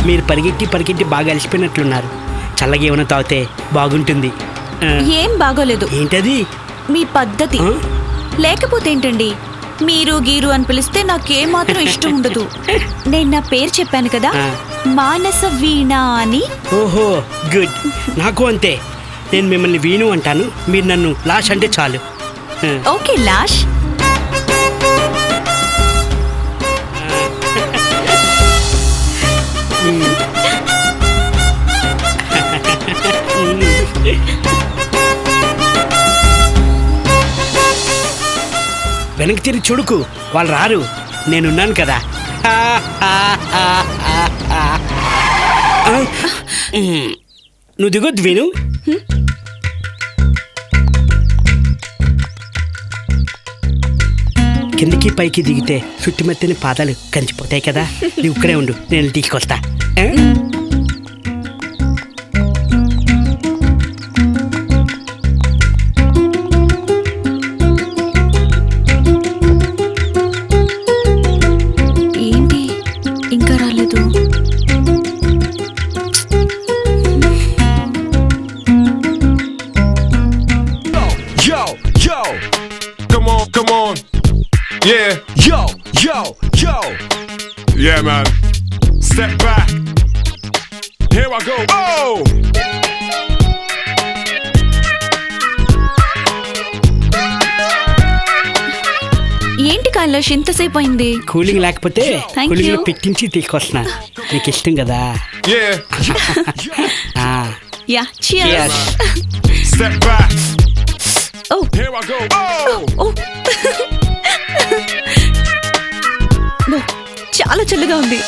మీరు పరిగెట్టి బాగా అలసిపోయినట్లున్నారు. చల్లగా ఏమైనా తాగితే బాగుంటుంది. ఏం బాగోలేదు. ఏంటది? మీ పద్ధతి. లేకపోతే ఏంటండి, మీరు గీరు అని పిలిస్తే నాకేమాత్రం ఇష్టం ఉండదు. నేను నా పేరు చెప్పాను కదా, మానస వీణ అని. ఓహో గుడ్. నాకు అంతే. నేను మిమ్మల్ని వీణు అంటాను, మీరు నన్ను లాష్ అంటే చాలు. Okay lash. వెనక్కి తిరిగి చూడుకు, వాళ్ళు రారు, నేనున్నాను కదా. నువ్వు దిగొద్దు వీణు. కిందకి పైకి దిగితే చుట్టుమెత్తని పాదాలు కంచిపోతాయి కదా. నువ్వు ఇక్కడే ఉండు, నేను తీసుకొస్తా. ఏంటి ఇంకా రాలేదు? Yo, yo, come on, yeah, yo, yeah, man. Step back. Here I go. Oh. ఏంటి కైలాష్ ఇంతసేపు అయింది? కూలింగ్ లేకపోతే Thank కూలింగ్ you. పెట్టించి తీసుకొస్తున్నా. నీకు ఇష్టం కదా. Yeah cheers. Step back. Oh. Here I go. Oh. చాలా చల్లగా ఉంది.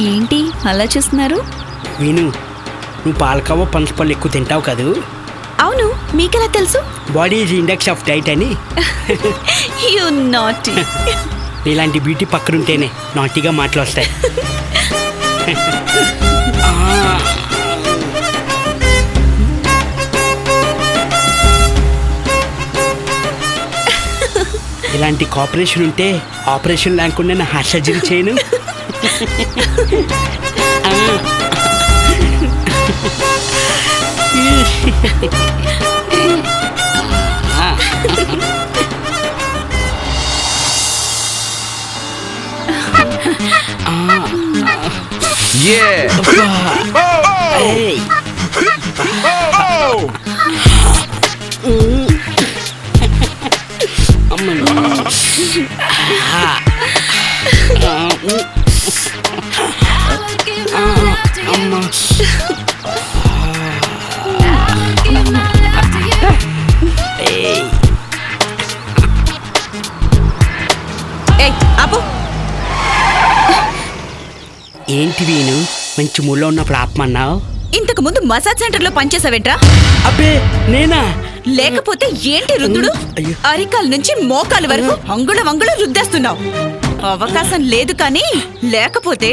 ఏంటి అలా చూస్తున్నారు? వీణు, నువ్వు పాలకవ్వ పంచపళ్ళు ఎక్కువ తింటావు కదూ. అవును, మీకెలా తెలుసు? Body is index of diet అని. You naughty. ఇలాంటి బ్యూటీ పక్కనుంటేనే నాటీగా మాటలు వస్తాయి. ఇలాంటి కోఆపరేషన్ ఉంటే ఆపరేషన్ లేకుండా నా హార్ట్ సర్జరీ చేయను. Yeah. Hey. ఏంటి వీణు, మంచి మూలో ఉన్నప్పుడు ఆపమన్నావు? ఇంతకు ముందు మసాజ్ సెంటర్ లో పనిచేసావేంట్రా? అబ్బే నేనా? లేకపోతే ఏంటి రుద్దుడు? అరికాల నుంచి మోకాల వరకు అంగుళం రుద్దేస్తున్నావు. అవకాశం లేదు కానీ, లేకపోతే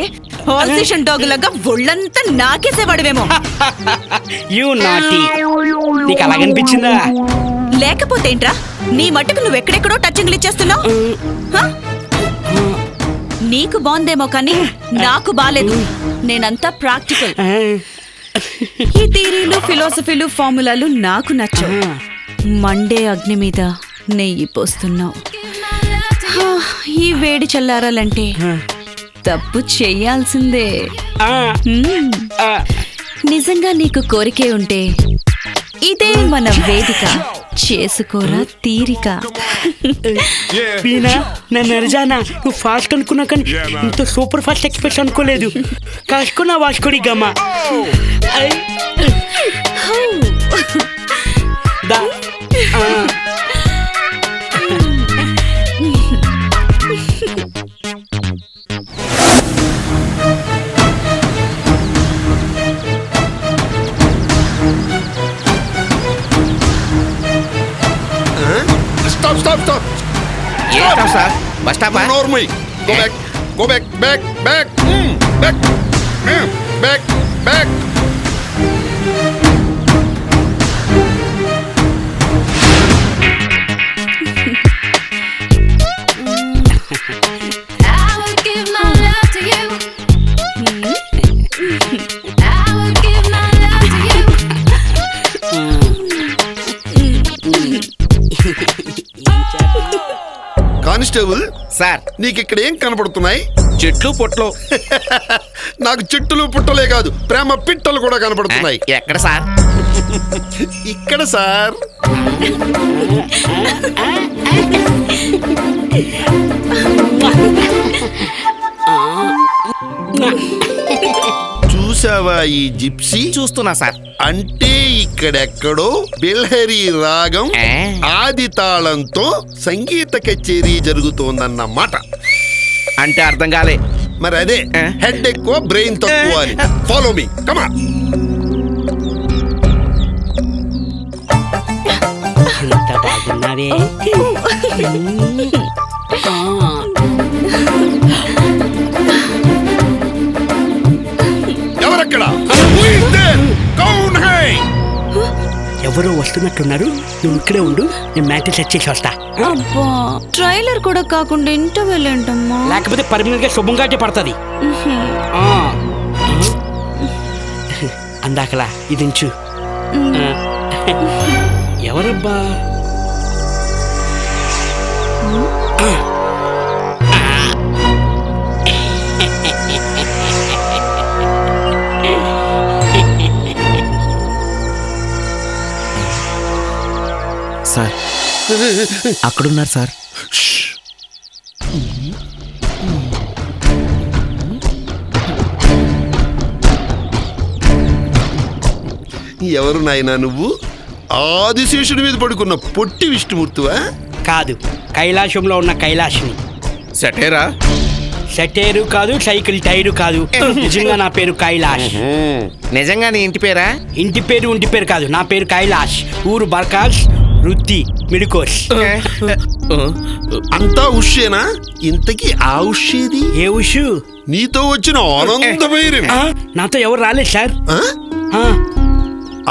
హాల్సేషన్ డాగ్ లాగా ఒళ్ళంతా నాకేసేవాడువేమో. You naughty. నీకు అలాగనిపించిందా? లేకపోతే ఏంట్రా, నీ మట్టుకు నువ్వెక్కడెక్కడో టచింగ్లు ఇచ్చేస్తున్నావు. నీకు బాగుందేమో కానీ నాకు బాలేదు. నేనంతా ప్రాక్టికల్. ఈ థియరీలు ఫిలాసఫీలు ఫార్ములాలు నాకు నచ్చవు. మండే అగ్ని మీద నెయ్యి పోస్తున్నావు. ఈ వేడి చల్లారాలంటే తప్పు చెయ్యాల్సిందే. నిజంగా నీకు కోరికే ఉంటే ఇదే మన వేదిక. చేసుకోరా తీరిక. వీణా, నన్ను అరజానా, నువ్వు ఫాస్ట్ అనుకున్నా కానీ ఇంత సూపర్ ఫాస్ట్ ఎక్స్ప్రెస్ అనుకోలేదు. కాసుకున్నా వాసుకోడి గమ్మ. దా స్టాప్ స్టాప్ స్టాప్ ఏంటో సార్ బస్ స్టాప్ నోర్మై go back go back back back back back back constable sir నీకు ఇక్కడ ఏం కనపడుతున్నాయి? చెట్లు పుట్టలు. నాకు చెట్టులు పుట్టలే కాదు, ప్రేమ పిట్టలు కూడా కనపడుతున్నాయి. ఎక్కడ సార్? ఇక్కడ సార్. చూసావా ఈ జిప్సీ? చూస్తున్నా సార్. అంటే ఇక్కడెక్కడో బిల్హరి రాగం ఆది తాళంతో సంగీత కచేరీ జరుగుతోందన్నమాట. అంటే అర్థం కాలే. మరి అదే హెడ్ ఎక్కువ బ్రెయిన్ తక్కువ అని. ఫాలో మీ కమా. ఎంత బాగున్నావే. ఎవరక్కడ? ఎవరో వస్తున్నట్టున్నారు. నువ్వు ఇక్కడే ఉండు, నేను మ్యాటర్ సెట్ చేసి వస్తా. అబ్బా ట్రైలర్ కూడా కాకుండా ఇంటర్వెల్ ఏంటమ్మా? లేకపోతే పర్మనెంట్ గా శుభంగాటే పడుతుంది. అందాకలా ఇది ఉంచు. ఎవరబ్బా? సార్ అక్కడున్నారు సార్. ఎవరు నాయనా నువ్వు? ఆదిశేషుడి మీద పడుకున్న పొట్టి విష్ణుమూర్తివా? కాదు, కైలాసంలో ఉన్న కైలాసిని. సెటేరా? సెటేరు కాదు, సైకిల్ టైరు కాదు. నిజంగా నా పేరు కైలాష్. నిజంగా నీ ఇంటి పేరా? ఇంటి పేరు ఉంటి పేరు కాదు, నా పేరు కైలాష్. ఊరు బర్కాష్, వృత్తి మిడికోష్. అంతా ఉషేనా? ఇంతకీ ఆ ఉషేది? ఏ ఉషు? నీతో వచ్చిన ఆనందమైనవి. నాతో ఎవరు రాలేదు సార్.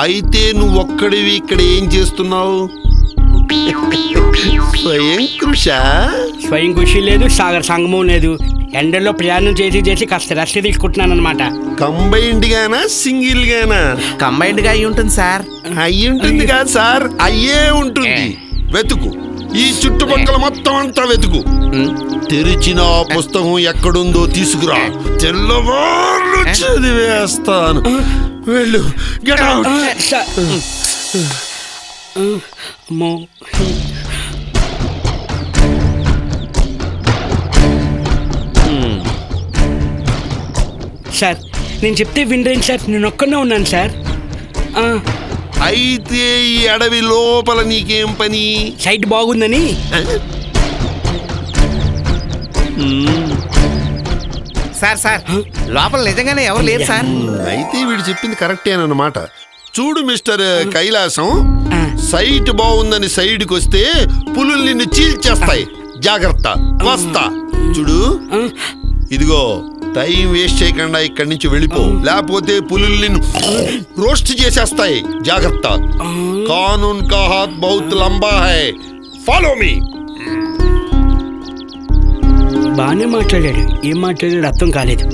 అయితే నువ్వు ఒక్కడివి ఇక్కడ ఏం చేస్తున్నావు? స్వయం కృష? స్వయం కృషి లేదు, సాగర్ సంగమం లేదు. ఎండల్లో ప్రయాణం చేసి చేసి కాస్త రెస్ట్ తీసుకుంటున్నాను అనమాట. కంబైన్డ్ గానా సింగిల్ గానా? కంబైన్డ్ గా అయి ఉంటుంది సార్. అయ్యి ఉంటుంది కాదు సార్, అయ్యే ఉంటుంది. వెతుకు, ఈ చుట్టుపక్కల మొత్తం అంతా వెతుకు. తెరిచిన ఆ పుస్తకం ఎక్కడుందో తీసుకురా. తెల్లవారు చదివేస్తాను. వెళ్ళు, గెట్ అవుట్. సార్ నేను చెప్తే వినరేంటి సార్, నేను ఒక్కనే ఉన్నాను సార్. అయితే ఈ అడవి లోపల నీకేం పని? సైట్ బాగుందని. సార్ సార్ లోపల నిజంగానే ఎవరు లేరు సార్. అయితే వీడు చెప్పింది కరెక్టేనన్నమాట. చూడు మిస్టర్ కైలాసం, సైట్ బాగుందని సైడ్కి వస్తే పులులు నిన్ను చీల్చేస్తాయి. జాగ్రత్త, వస్తా. చూడు, ఇదిగో టైం వేస్ట్ చేయకుండా ఇక్కడి నుంచి వెళ్ళిపో, లేకపోతే పులులు నిన్ను రోస్ట్ చేసేస్తాయి. జాగ్రత్త. కానూన్ కా హాత్ బహుత్ లంబా హై. Follow me. బాగానే మాట్లాడాడు, ఏం మాట్లాడాడు అర్థం కాలేదు.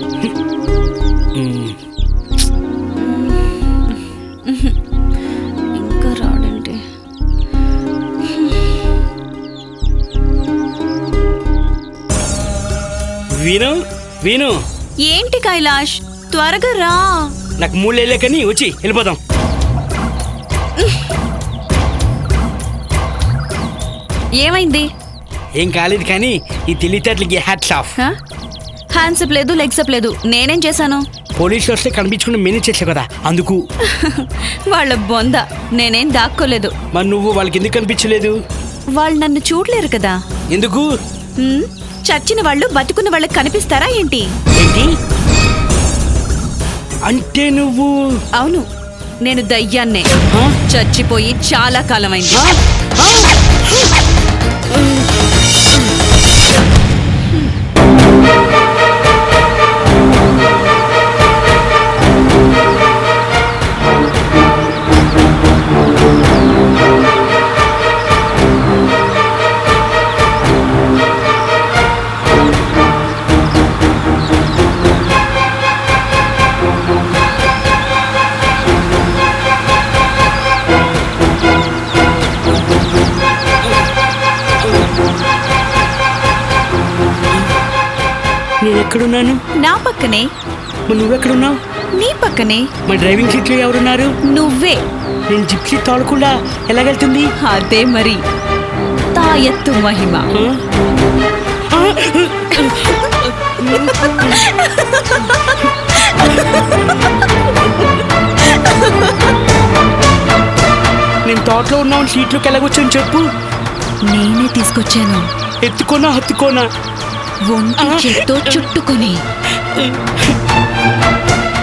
ఇంకా రాడండి. విను విను. ఏంటి కైలాష్, త్వరగా రా. నాకు మూడేళ్ళే కానీ వచ్చి వెళ్ళిపోదాం. ఏమైంది? ఏం కాలేదు కానీ ఈ తెలివితేటలకి హ్యాట్స్ ఆఫ్. హ్యాండ్స్ అప్ లేదు, లెగ్స్ అప్ లేదు. నేనేం చేశాను? పోలీసులు వస్తే కనిపించకుండా మేనేజ్ చేసావు కదా అందుకు. వాళ్ళ బొంద, నేనేం దాక్కోలేదు. మరి నువ్వు వాళ్ళకి ఎందుకు కనిపించలేదు? వాళ్ళు నన్ను చూడలేరు కదా. ఎందుకు? చచ్చిన వాళ్ళు బతుకున్న వాళ్ళకి కనిపిస్తారా ఏంటి? ఏంటి అంటే నువ్వు? అవును, నేను దయ్యాన్నే. చచ్చిపోయి చాలా కాలమైంది. నేను ఎక్కడున్నాను? నా పక్కనే. మరి నువ్వెక్కడున్నావు? నీ పక్కనే. మరి డ్రైవింగ్ సీట్లో ఎవరున్నారు? నువ్వే. నేను జిప్సీ తోడకుండా ఎలాగెళ్తుంది? అదే మరి తాయత్తు మహిమ. నేను తోటలో ఉన్నాను, సీట్లోకి ఎలాగొచ్చాను చెప్పు. నేనే తీసుకొచ్చాను. ఎత్తుకోనా హత్తుకోనా? ఒంటి చేత్తో చుట్టుకొని.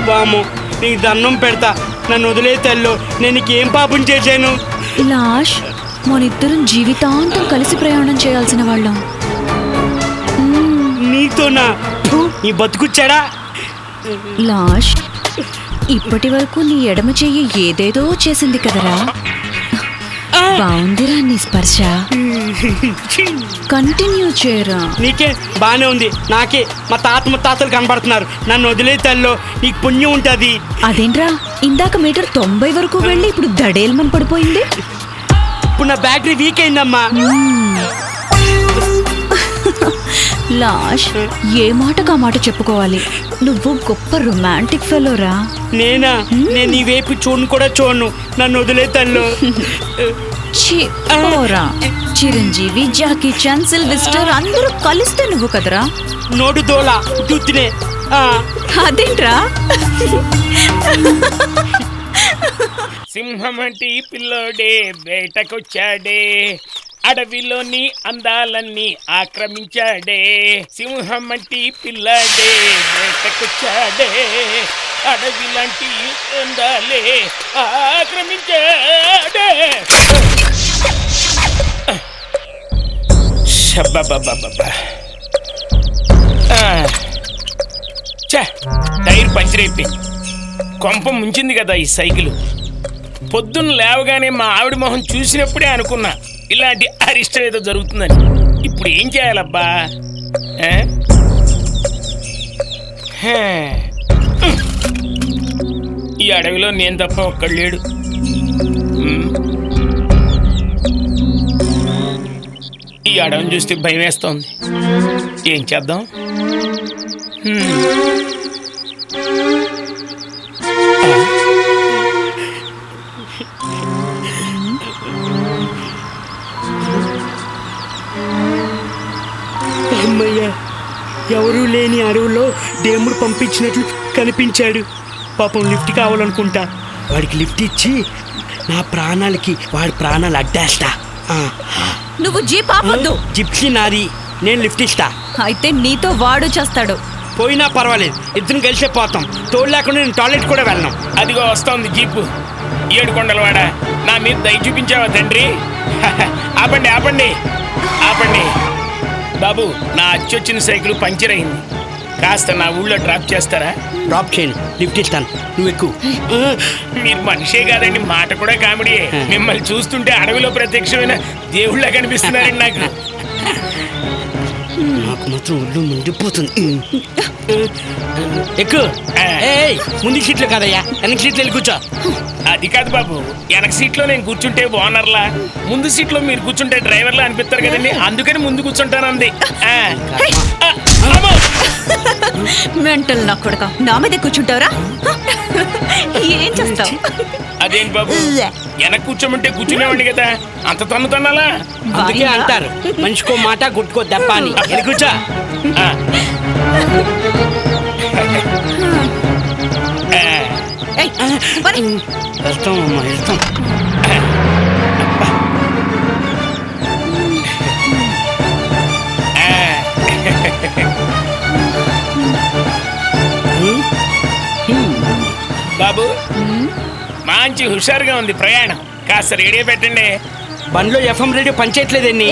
వాము, నీకు దండం పెడతా, నన్ను వదిలే తల్లో. నేను నీకేం పాపం చేశాను? లాష్, మనిద్దరం జీవితాంతం కలిసి ప్రయాణం చేయాల్సిన వాళ్ళం. నీతోనా? నీ బతుకుచ్చాడా? లాష్, ఇప్పటి వరకు నీ ఎడమ చెయ్యి ఏదేదో చేసింది కదరా. బాగుందిరా నీ స్పర్శ. కంటిన్యూ చేయరా. నీకే బానే ఉంది, నాకే మా తాత ముత్తాతలు కనబడుతున్నారు. నన్ను వదిలే తల్లో, నీకు పుణ్యం ఉంటుంది. అదేంట్రా, ఇందాక మీటర్ 90 వరకు వెళ్ళి ఇప్పుడు దడేల్మని పడిపోయింది. ఇప్పుడు నా బ్యాటరీ వీక్ అయిందమ్మా. లాష్, ఏ మాటకు ఆ మాట చెప్పుకోవాలి. నువ్వు గొప్ప రొమాంటిక్ ఫెలోరా. నేనా? నేను నీ వైపు చూడను కూడా చూడను. నన్ను వదిలే తల్లో. చిరంజీవి, జాకీ చాన్, సిల్వెస్టర్ అందరూ కలిస్తే నువ్వు కదరా. నోడు దోలా చూస్తేనే. అదేంట్రా? సింహమంటి పిల్లోడే వేటకొచ్చాడే, అడవిలోని అందాలన్నీ ఆక్రమించాడే. సింహమంటి పిల్లాడే వేటకొచ్చాడే, అడవిలాంటి అందాలే ఆక్రమించాడే. టైర్ పంచర్ అయిపోయింది. కొంప ముంచింది కదా ఈ సైకిల్. పొద్దున్న లేవగానే మా ఆవిడ మొహం చూసినప్పుడే అనుకున్నా ఇలాంటి అరిష్టం ఏదో జరుగుతుందని. ఇప్పుడు ఏం చేయాలబ్బా? ఈ అడవిలో నేను తప్ప ఒక్కడు లేడు. ఈ అడవిని చూస్తే భయం వేస్తోంది. ఏం చేద్దాం? అమ్మయ్యా, ఎవరూ లేని అడవుల్లో దేవుడు పంపించినట్లు కనిపించాడు. పాపం లిఫ్ట్ కావాలనుకుంటా. వాడికి లిఫ్ట్ ఇచ్చి నా ప్రాణాలకి వాడి ప్రాణాలు అడ్డేస్తా. నువ్వు జీప్ ఆపొద్దు. జిప్సీ నాది, నేను లిఫ్ట్ ఇస్తా. అయితే నీతో వాడు చేస్తాడు. పోయినా పర్వాలేదు, ఇద్దరం కలిసే పోతాం. తోడు లేకుండా నేను టాయిలెట్ కూడా వెళ్ళను. అదిగో వస్తోంది జీపు. ఏడుకొండలవాడ, నా మీద దయ చూపించావా తండ్రి? ఆపండి ఆపండి ఆపండి. బాబు, నా అచ్చొచ్చిన సైకిల్ పంచర్ అయింది. కాస్త నా ఊళ్ళో డ్రాప్ చేస్తారా? డ్రాప్ చేయను, లిఫ్ట్ ఇస్తాను, నువ్వు ఎక్కువ. మీరు మనిషే కాదండి, మాట కూడా కామెడీయే. మిమ్మల్ని చూస్తుంటే అడవిలో ప్రత్యక్షమైన దేవుళ్ళ కనిపిస్తున్నారండి నాకు. నాకు మాత్రం ఒళ్ళు మండిపోతుంది. ఎక్కువ. ముందు సీట్లు కాదయ్యా, వెనక సీట్లు వెళ్ళి కూర్చో. అది కాదు బాబు, వెనక సీట్లో నేను కూర్చుంటే ఓనర్లా, ముందు సీట్లో మీరు కూర్చుంటే డ్రైవర్లా అనిపిస్తారు కదండి, అందుకని ముందు కూర్చుంటానంది. మెంటల్ నా కొడక, నా మీద కూర్చుంటావురా? ఏం చేస్తావు? అదేంటి బాబు, వెనక కూర్చోమంటే కూర్చునేవాడి కదా, అంత తన్ను తన్నాలా? అందుకే అంటారు మనిషికో మాట గుట్టుకో దెబ్బ అని. వెళ్ళి కూర్చో. వెళ్తాం అమ్మా, వెళ్తాం. బాబు మంచి హుషారుగా ఉంది ప్రయాణం, కాస్త రేడియో పెట్టండి. బండ్లో ఎఫ్ఎం రేడియో పనిచేయట్లేదండి.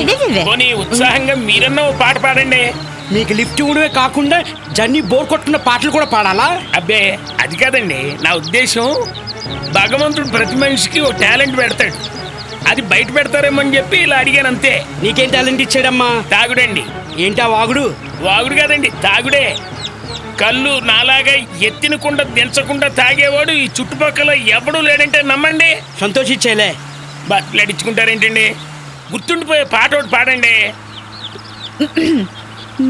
పోనీ ఉత్సాహంగా మీరన్నా ఓ పాట పాడండి. మీకు లిఫ్ట్ ఇవ్వడమే కాకుండా జర్నీ బోర్ కొట్టుకున్న పాటలు కూడా పాడాలా? అబ్బే అది కాదండి, నా ఉద్దేశం భగవంతుడు ప్రతి మనిషికి ఓ టాలెంట్ పెడతాడు, అది బయట పెడతారేమో అని చెప్పి ఇలా అడిగాను అంతే. నీకేం టాలెంట్ ఇచ్చాడమ్మా? తాగుడండి. ఏంటా వాగుడు? వాగుడు కాదండి, తాగుడే. కళ్ళు నాలాగా ఎత్తిన కుండ దించకుండా తాగేవాడు ఈ చుట్టుపక్కల ఎవడూ లేడంటే నమ్మండి. సంతోషించేలే. బట్టలడించుకుంటారేంటండి? గుర్తుండిపోయే పాట ఒకటి పాడండి.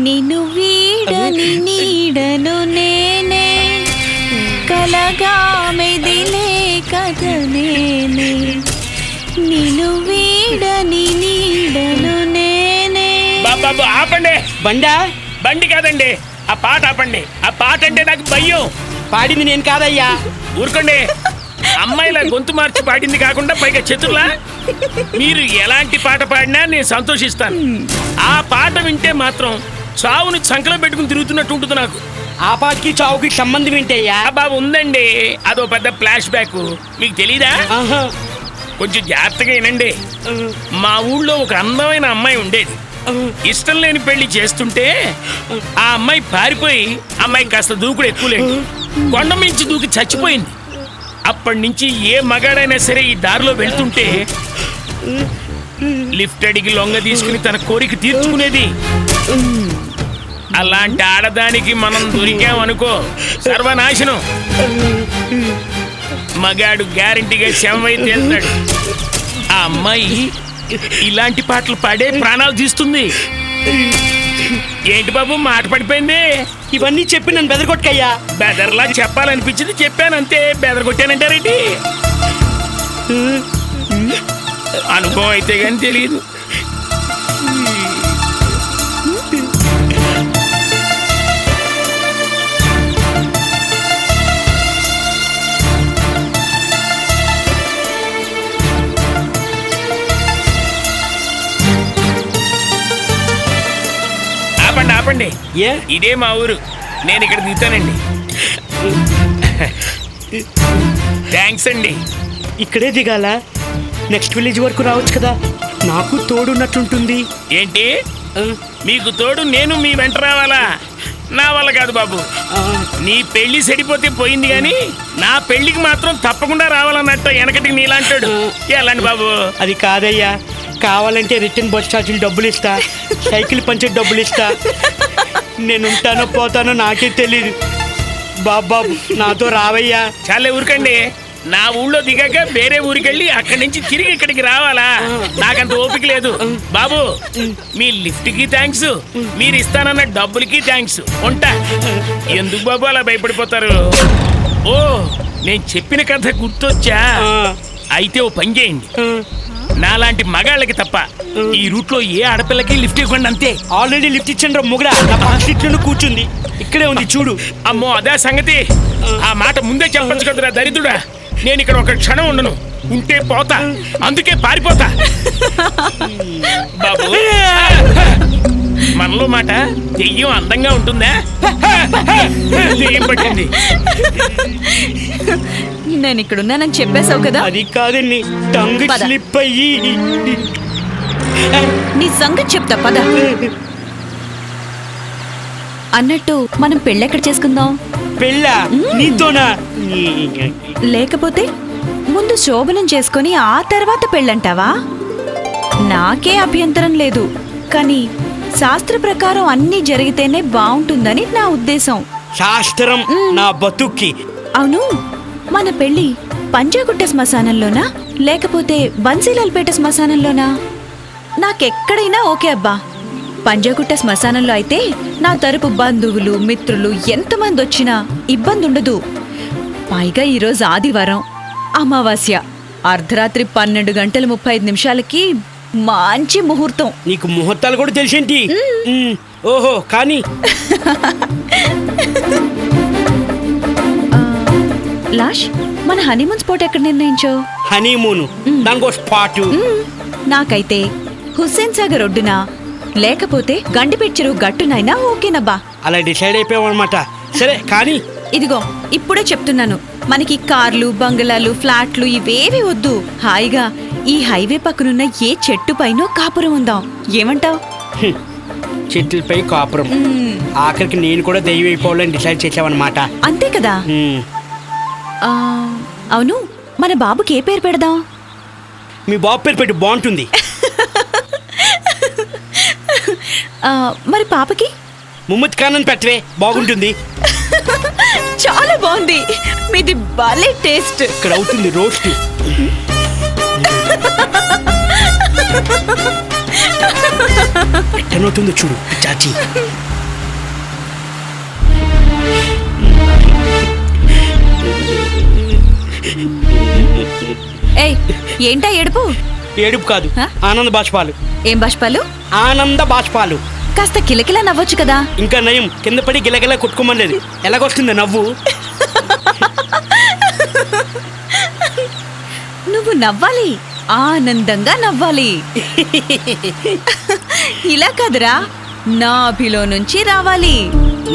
నిన్ను వీడని నీడను నేనే, కలగా మెదిలే కథ నేనే, నిన్ను వీడని నీడను నేనే. బాబు ఆపండి. బండా? బండి కాదండి, ఆ పాట ఆపండి. ఆ పాట అంటే నాకు భయం. పాడింది నేను కాదయ్యా. ఊరుకోండి. అమ్మాయిలా గొంతు మార్చి పాడింది కాకుండా పైగా చేతుల్లా. మీరు ఎలాంటి పాట పాడినా నేను సంతోషిస్తాను. ఆ పాట వింటే మాత్రం చావుని సంకలం పెట్టుకుని తిరుగుతున్నట్టు ఉంటుంది నాకు. ఆ పాటకి చావుకి సంబంధం ఏంటయ్యా? బాబు ఉందండి, అదో పెద్ద ఫ్లాష్ బ్యాక్, మీకు తెలీదా? కొంచెం జాగ్రత్తగా వినండి. మా ఊళ్ళో ఒక అందమైన అమ్మాయి ఉండేది. ఇష్టం లేని పెళ్లి చేస్తుంటే ఆ అమ్మాయి పారిపోయి, అమ్మాయి కాస్త దూకుడు ఎక్కువలేదు, కొండ మించి దూకి చచ్చిపోయింది. అప్పటి నుంచి ఏ మగాడైనా సరే ఈ దారిలో వెళ్తుంటే లిఫ్ట్ అడిగి లొంగ తీసుకుని తన కోరిక తీర్చుకునేది. అలాంటి ఆడదానికి మనం దొరికామనుకో సర్వనాశనం. మగాడు గ్యారంటీగా శవమై తేల్తాడు. ఆ అమ్మాయి ఇలాంటి పాటలు పాడే ప్రాణాలు తీస్తుంది. ఏంటి బాబు మాట పడిపోయింది? ఇవన్నీ చెప్పి నన్ను బెదరగొట్టకయ్యా. బెదర్లా చెప్పాలనిపించింది చెప్పాను అంతే. బెదరగొట్టానంటారేంటి? అనుభవం అయితే కానీ తెలియదు. ఆపండి. ఇదే మా ఊరు, నేను ఇక్కడ దిగుతానండి. థ్యాంక్స్ అండి. ఇక్కడే దిగాల? నెక్స్ట్ విలేజ్ వరకు రావచ్చు కదా, నాకు తోడున్నట్టుంటుంది. ఏంటి మీకు తోడు నేను మీ వెంట రావాలా? నా వల్ల కాదు బాబు. నీ పెళ్లి సెడిపోతే పోయింది కానీ నా పెళ్లికి మాత్రం తప్పకుండా రావాలన్నట్టు వెనకటికి నీలాంటాడు. వెళ్ళండి బాబు. అది కాదయ్యా, కావాలంటే రిటర్న్ బస్ ఛార్జీలు డబ్బులు ఇస్తా, సైకిల్ పంచర్ డబ్బులు ఇస్తా. నేను ఉంటానో పోతానో నాకే తెలీదు. బాబు నాతో రావయ్యా. చాలే ఊరికండి. నా ఊళ్ళో దిగాక వేరే ఊరికెళ్ళి అక్కడి నుంచి తిరిగి ఇక్కడికి రావాలా? నాకంత ఓపిక లేదు బాబు. మీ లిఫ్ట్ కి థ్యాంక్స్, మీరు ఇస్తానన్న డబ్బులకి థ్యాంక్స్. ఉంటా. ఎందుకు బాబు అలా భయపడిపోతారు? ఓ నేను చెప్పిన కథ గుర్తొచ్చా? అయితే ఓ పని చేయండి, నాలాంటి మగాళ్ళకి తప్ప ఈ రూట్ లో ఏ ఆడపిల్లకి లిఫ్ట్ ఇవ్వండి అంతే. ఆల్రెడీ లిఫ్ట్ ఇచ్చాను రా ముగ్గురా. సీట్లో కూర్చుంది, ఇక్కడే ఉంది చూడు. అమ్మో అదే సంగతి. ఆ మాట ముందే చెప్పచ్చు కదరా దరిద్రుడా. నేను ఇక్కడ ఒక క్షణం ఉండను, ఉంటే పోతా, అందుకే పారిపోతా. బాబు మనలో మాట దెయ్యం అందంగా ఉంటుందా? దెయ్యం పట్టింది. నేను ఇక్కడ ఉన్నానని చెప్పేశావు కదా. అది కాదండి, టంగ్ స్లిప్ అయ్యి. నీ సంగతి చెప్తా పద. అన్నట్టు మనం పెళ్ళెక్కడ చేసుకుందాం? పెళ్ళా? నీతోనా? లేకపోతే ముందు శోభనం చేసుకొని ఆ తర్వాత పెళ్ళంటావా? నాకే అభ్యంతరం లేదు, కానీ శాస్త్ర ప్రకారం అన్నీ జరిగితేనే బాగుంటుందని నా ఉద్దేశం. శాస్త్రం నా బతుక్కి. అవును, మన పెళ్లి పంజాగుట్ట శ్మశానంలోనా లేకపోతే బన్సీలాల్పేట శ్మశానంలోనా? నాకెక్కడైనా ఓకే అబ్బా. పంజాగుట్ట శ్మశానంలో అయితే నా తరపు బంధువులు మిత్రులు ఎంతమంది వచ్చినా ఇబ్బంది ఉండదు. పైగా ఈరోజు ఆదివారం, అమావాస్య, అర్ధరాత్రి 12:35 మంచి ముహూర్తం. నీకు ముహూర్తాలు కూడా తెలిసేంటి? ఓహో కానీ లాష్, మన హనీమూన్ స్పాట్ ఎక్కడ నిర్ణయించావు? హనీమూను దానికో స్పాటు. నాకైతే హుస్సేన్ సాగర్ ఒడ్డున లేకపోతే గండిపేట చెరువు గట్టునైనా ఓకేనబ్బా. అలా డిసైడ్ అయిపోయామన్నమాట. సరే కానీ ఇదిగో ఇప్పుడే చెప్తున్నాను, మనకి కార్లు, బంగ్లాలు, ఫ్లాట్లు ఇవేవి వద్దు. హాయిగా ఈ హైవే పక్కనున్న ఏ చెట్టు పైనో కాపురం ఉందాం. ఏమంటావ్? చెట్లపై కాపురం. ఆఖరికి నేను కూడా దెయ్యం అయిపోవాలని డిసైడ్ చేసావన్నమాట. అంతే కదా. అవును, మన బాబుకి ఏ పేరు పెడదాం? మీ బాబు పేరు పెట్టి బాగుంటుంది. మరి పాపకి? ముమ్మద్ ఖాన్ అని పెట్టవే, బాగుంటుంది. చాలా బాగుంది. మీది భలే టేస్ట్. ఇక్కడ అవుతుంది రోస్ట్. ఎట్టనవుతుందో చూడు చాచి. ఏయ్, ఏంటా ఏడుపు? ఏడుపు కాదు, ఆనంద బాష్పాలు. ఏం బాష్పాలు? ఆనంద బాష్పాలు. కాస్త కిలకిలా నవ్వచ్చు కదా. ఇంకా నయం, కింద పడి గిలగిలా కొట్టుకోమలేదు. ఎలాగొస్తుంది నవ్వు? నువ్వు నవ్వాలి, ఆనందంగా నవ్వాలి. ఇలా కాదురా, నాభిలో నుంచి రావాలి.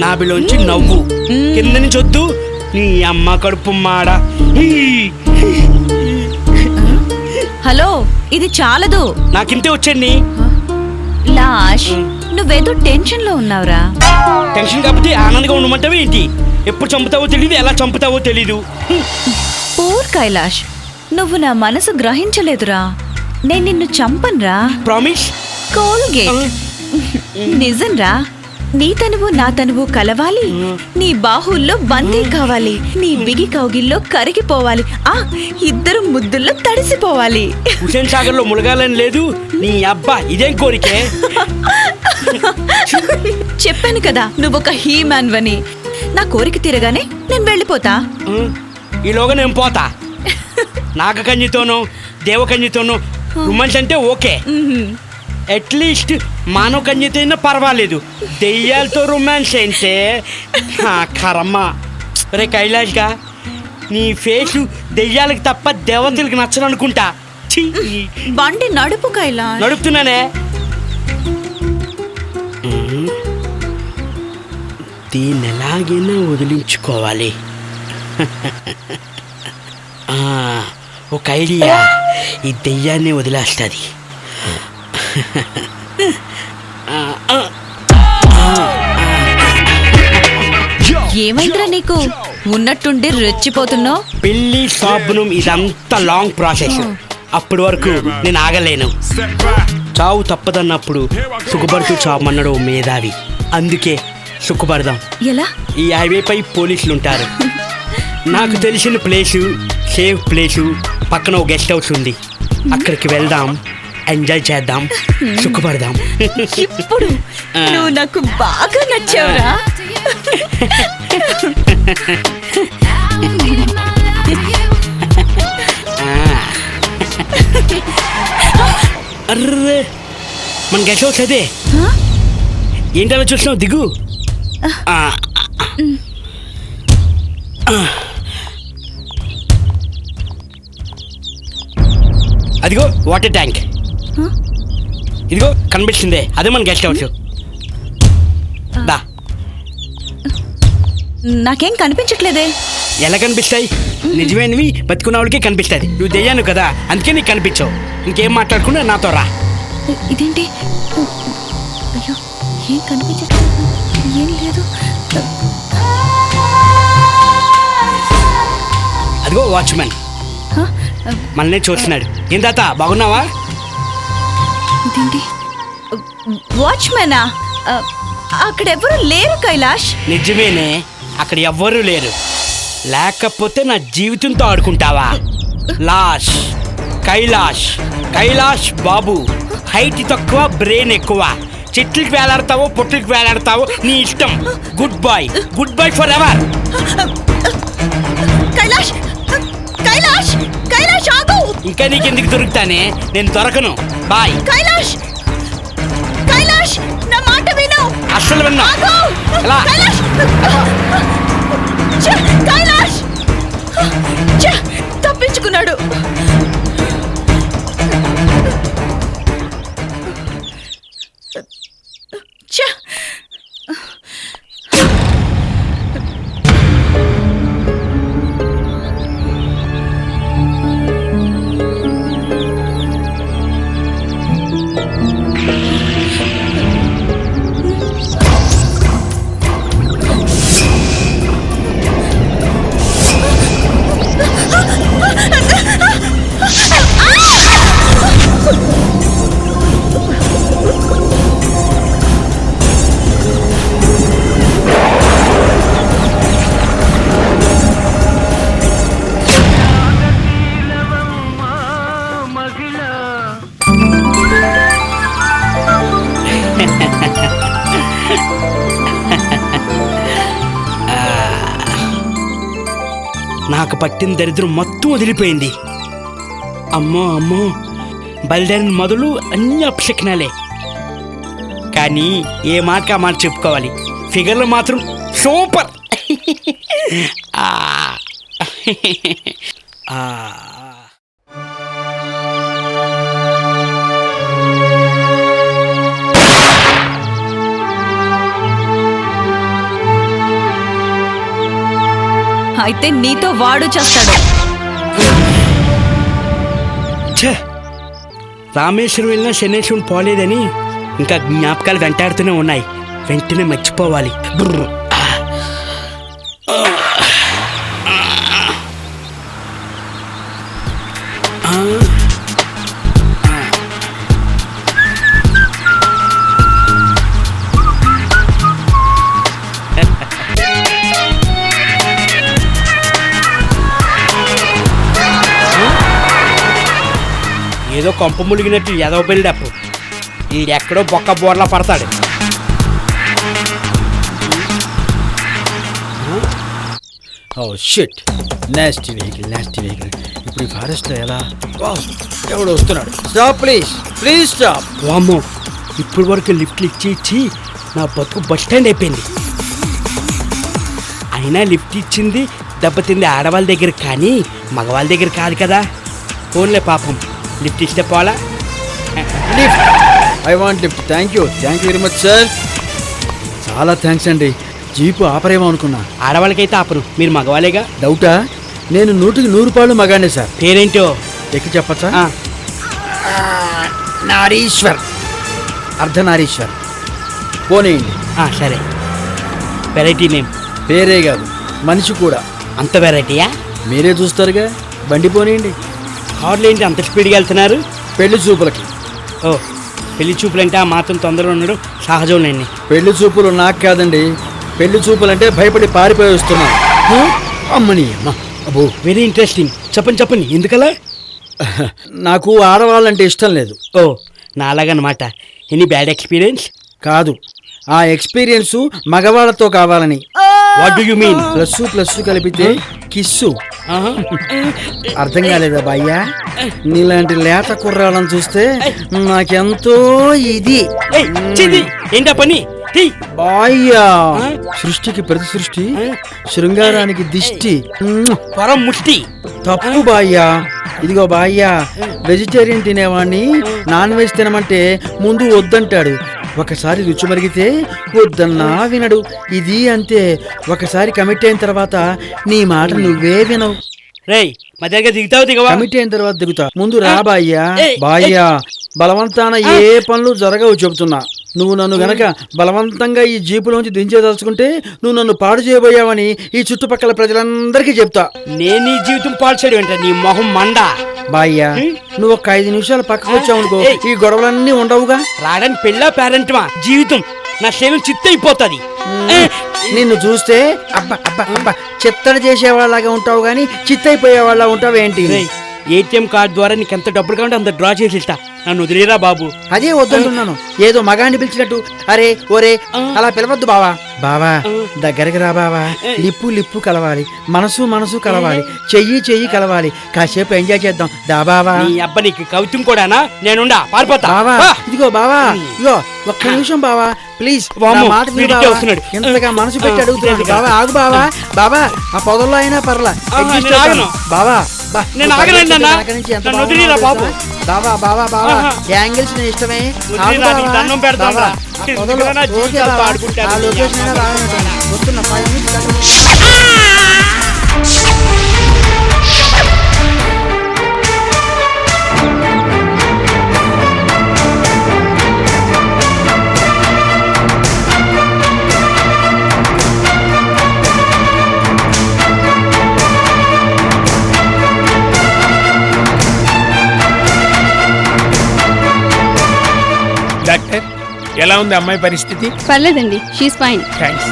నాభిలోంచి నవ్వు, కింద నుంచి వద్దు. నీ అమ్మ కడుపు మాడ. హలో, ఇది చాలదు. నాకింతే వచ్చండి. లాష్, నువ్వేదో టెన్షన్ లో ఉన్నావురా. టెన్షన్ కాబట్టి ఆనందంగా ఉండమంటావే ఏంటి? ఎప్పుడు చంపుతావో తెలీదు, ఎలా చంపుతావో తెలీదు. పూర్ కైలాష్, నువ్వు నా మనసు గ్రహించలేదురా. నేను నిన్ను చంపన్రా. ప్రామిస్? కోల్గేట్. నిజంరా. నీ తనువు నా తనువు కలవాలి. నీ బాహుల్లో బందీ కావాలి. నీ బిగి కౌగిల్లో కరిగిపోవాలి. ఇద్దరు ముద్దుల్లో తడిసిపోవాలి. హుసేన్ సాగర్ లో ములగాలని లేదు. నీ అబ్బా ఇదేం కోరికే? చెప్పాను కదా, నువ్వొక హీమ్యాన్ వని. నా కోరిక తీరగానే నేను వెళ్ళిపోతా. ఈలోగా నేను పోతా. నాగకన్యతోనో దేవకన్యతోనో రొమాన్స్ అంటే ఓకే. అట్లీస్ట్ మానవ కన్యతో అయినా పర్వాలేదు. దెయ్యాలతో రొమాన్స్ అంటే కర్మ. రే కైలాష్గా, నీ ఫేసు దెయ్యాలకు తప్ప దేవతలకు నచ్చను అనుకుంటా. బండి నడుపు కైలాష్. నడుపుతున్నానే. దీన్ని ఎలాగైనా వదిలించుకోవాలి. ఒక ఐడియా, ఈ దెయ్యాన్ని వదిలేస్తుంది. ఏమైందిరా నీకు? ఉన్నట్టుండి రెచ్చిపోతున్నావు. పెళ్లి శోభనం ఇదంతా లాంగ్ ప్రాసెస్. అప్పటి వరకు నేను ఆగలేను. చావు తప్పదన్నప్పుడు సుఖపడుతూ చావమన్నాడు ఓ మేధావి. అందుకే సుఖపడదాం. ఎలా? ఈ హైవే పై పోలీసులు ఉంటారు. నాకు తెలిసిన ప్లేసు, సేఫ్ ప్లేసు పక్కన ఓ గెస్ట్ హౌస్ ఉంది. అక్కడికి వెళ్దాం, ఎంజాయ్ చేద్దాం, సుఖపడదాం. ఇప్పుడు నువ్వు నాకు బాగా నచ్చావురా. అర్రే, మన గెస్ట్ హౌస్ అదే. ఏంటలా చూస్తున్నావు? దిగు. అదిగో వాటర్ ట్యాంక్. ఇదిగో కనిపిస్తుంది, అదే మన గెస్ట్ హౌస్. దా. నాకేం కనిపించట్లేదే. ఎలా కనిపిస్తాయి? నిజమైనవి బతుకున్న వాళ్ళకి కనిపిస్తుంది. నువ్వు దెయ్యాను కదా, అందుకే నీకు కనిపించవు. ఇంకేం మాట్లాడుకున్నా నాతో రా. ఇదేంటి? అయ్యో, ఏం కనిపించట్లేదు. ఏం లేదు. అదిగో వాచ్మెన్ మనల్ని చూస్తున్నాడు. ఏం తాత, బాగున్నావా? ఇదేంటి? వాచ్మెనా? అక్కడెవరూ లేరు కైలాష్. నిజమేనే, అక్కడ ఎవ్వరూ లేరు. లేకపోతే నా జీవితంతో ఆడుకుంటావా? లాష్ కైలాష్ కైలాష్ బాబు. హైట్ తక్కువ, బ్రెయిన్ ఎక్కువ. చెట్లకి వేలాడతావో పొట్లకి వేలాడతావో నీ ఇష్టం. Good boy forever. Kailash Kailash Kailash ఆగు. ఇంకా నీకెందుకు దొరుకుతానే? నేను దొరకను. బాయ్. కైలాష్ కైలాష్ నా మాట విను. అస్సలు విన్నా. ఆగు. ఎలా? కైలాష్ ఛే, కైలాష్ ఛే, తప్పించుకున్నాడు. ఛే. నాకు పట్టిన దరిద్రం మొత్తం వదిలిపోయింది. అమ్మో అమ్మో, బయలుదేరిన మొదలు అన్ని అపశకనాలే. కానీ ఏ మాట ఆ మాట చెప్పుకోవాలి, ఫిగర్లు మాత్రం సూపర్. అయితే నీతో వాడు చేస్తాడు. రామేశ్వరం వెళ్ళినా శనేశ్వరం పోలేదని ఇంకా జ్ఞాపకాలు వెంటాడుతూనే ఉన్నాయి. వెంటనే మర్చిపోవాలి. ఏదో కొంప ములిగినట్టు ఎదవ బిల్డప్. ఈడెక్కడో బొక్క బోర్లా పడతాడు. Oh shit, nasty vehicle. ఇప్పుడు ఈ ఫారెస్ట్లో ఎలా? ఎవడు వస్తున్నాడు. Stop please stop. వామ్మో, ఇప్పటి వరకు లిఫ్ట్లు ఇచ్చి నా బతుకు బస్ స్టాండ్ అయిపోయింది. అయినా లిఫ్ట్ ఇచ్చింది దెబ్బతింది ఆడవాళ్ళ దగ్గర, కానీ మగవాళ్ళ దగ్గర కాదు కదా. ఫోన్లే పాపం, లిఫ్ట్ ఇస్తే పోలా. Lift, I want lift. Thank you very much sir. చాలా థ్యాంక్స్ అండి. జీపు ఆపరేమో అనుకున్నా. ఆడవాళ్ళకైతే ఆపరు, మీరు మగవాళ్ళేగా. డౌటా? నేను 100% మగానే సార్. పేరేంటో ఎక్కి చెప్పచ్చా? నారీశ్వర్, అర్ధనారీశ్వర్. పోనీయండి. సరే. Variety name. పేరే కాదు, మనిషి కూడా. అంత వెరైటీయా? మీరే చూస్తారుగా. బండి పోనీయండి. కార్లు ఏంటి అంత స్పీడ్గా వెళ్తున్నారు? పెళ్లి చూపులకి. ఓ, పెళ్లి చూపులు అంటే ఆ మాత్రం తొందరగా ఉండడం సహజం లేండి. పెళ్లి చూపులు నాకు కాదండి. పెళ్లి చూపులంటే భయపడి పారిపోయి వస్తున్నాను. అమ్మని అమ్మ. అబ్బో, వెరీ ఇంట్రెస్టింగ్. చెప్పండి ఎందుకలా? నాకు ఆడవాళ్ళంటే ఇష్టం లేదు. ఓ, నాలాగనమాట. Any bad experience? కాదు, ఆ ఎక్స్పీరియన్స్ మగవాళ్ళతో కావాలని. What do you mean? Plus కలిపితే కిస్సు. అర్థం కాలేదా బాయ్యా? నీలాంటి లేత కుర్రాళ్ళని చూస్తే నాకెంతో ఇది. ఏంటా పని? బాయ్యా, సృష్టికి ప్రతి సృష్టి, శృంగారానికి దిష్టి, పరం ముష్టి. తప్పు బాయ్యా. ఇదిగో బాయ్యా, వెజిటేరియన్ తినేవాడిని నాన్ వెజ్ తినమంటే ముందు వద్దంటాడు. ఒకసారి రుచి మరిగితే వద్దన్నా వినడు. ఇది అంతే. ఒకసారి కమిట్ అయిన తర్వాత నీ మాట నువ్వే వినవు. రేయ్, మధ్యగా దిగుతావా? కమిట్ అయిన తర్వాత దిగుతా. ముందు రా బాయ్యా. బాయ్యా, బలవంతాన ఏ పనులు జరగవు చెబుతున్నా. నువ్వు నన్ను గనక బలవంతంగా ఈ జీపులోంచి దించేదలుచుకుంటే నువ్వు నన్ను పాడు చేయబోయావని ఈ చుట్టుపక్కల ప్రజలందరికీ చెప్తా. నేను నీ జీవితం పాడు చేయడం ఏంట? నీ మొహం మండ. బాయ్యా, నువ్వు ఒక 5 నిమిషాలు పక్కకు వచ్చావు అనుకో, ఈ గొడవలన్నీ ఉండవుగా. రావడానికి పెళ్ళా పేరెంట్మా? జీవితం నా శరీరం చిత్తైపోతుంది. నిన్ను చూస్తే అబ్బా అబ్బా అబ్బా చిత్తడి చేసేవాళ్ళగా ఉంటావు కానీ చిత్తైపోయేవాళ్ళ ఉంటావు ఏంటి? ఏటీఎం కార్డు ద్వారా నీకు ఎంత డబ్బులు కావాలంటే అంత డ్రా చేసి ఇస్తా. నన్ను వదిలేరా బాబు. అదే వద్దంటున్నాను. ఏదో మగాన్ని పిలిచినట్టు అరే ఒరే అలా పిలవద్దు బావా. బావా దగ్గరికి రా బావా. లిప్పు లిప్పు కలవాలి, మనసు మనసు కలవాలి, చెయ్యి చెయ్యి కలవాలి. కాసేపు ఎంజాయ్ చేద్దాం దా బావా. నీ అబ్బా నీకు కవిత్వం కూడానా? నేనుండా పారిపోతా. బావా ఇదిగో బావా, ఇగో ఒక్క నిమిషం బావా ప్లీజ్. మాట విను బావా. ఎంతగా మనసు పెట్టి అడుగుతున్నాడు బావా. ఆగు బావా. బావా ఆ పొదల్లో అయినా పర్లా బావా. నేను ఆగనండి అన్న. నన్ను వదిలేరా బాబు. బావా బావా బావా యాంగిల్స్ నేను ఇష్టమే. దండం పెడతాను. ఆ లొకేషన్ అయినా రావాలంటున్నా. వస్తున్నా 5 minutes. డాక్టర్ ఎలా ఉంది అమ్మాయి పరిస్థితి? పర్లేదండి, షీస్ ఫైన్. థ్యాంక్స్.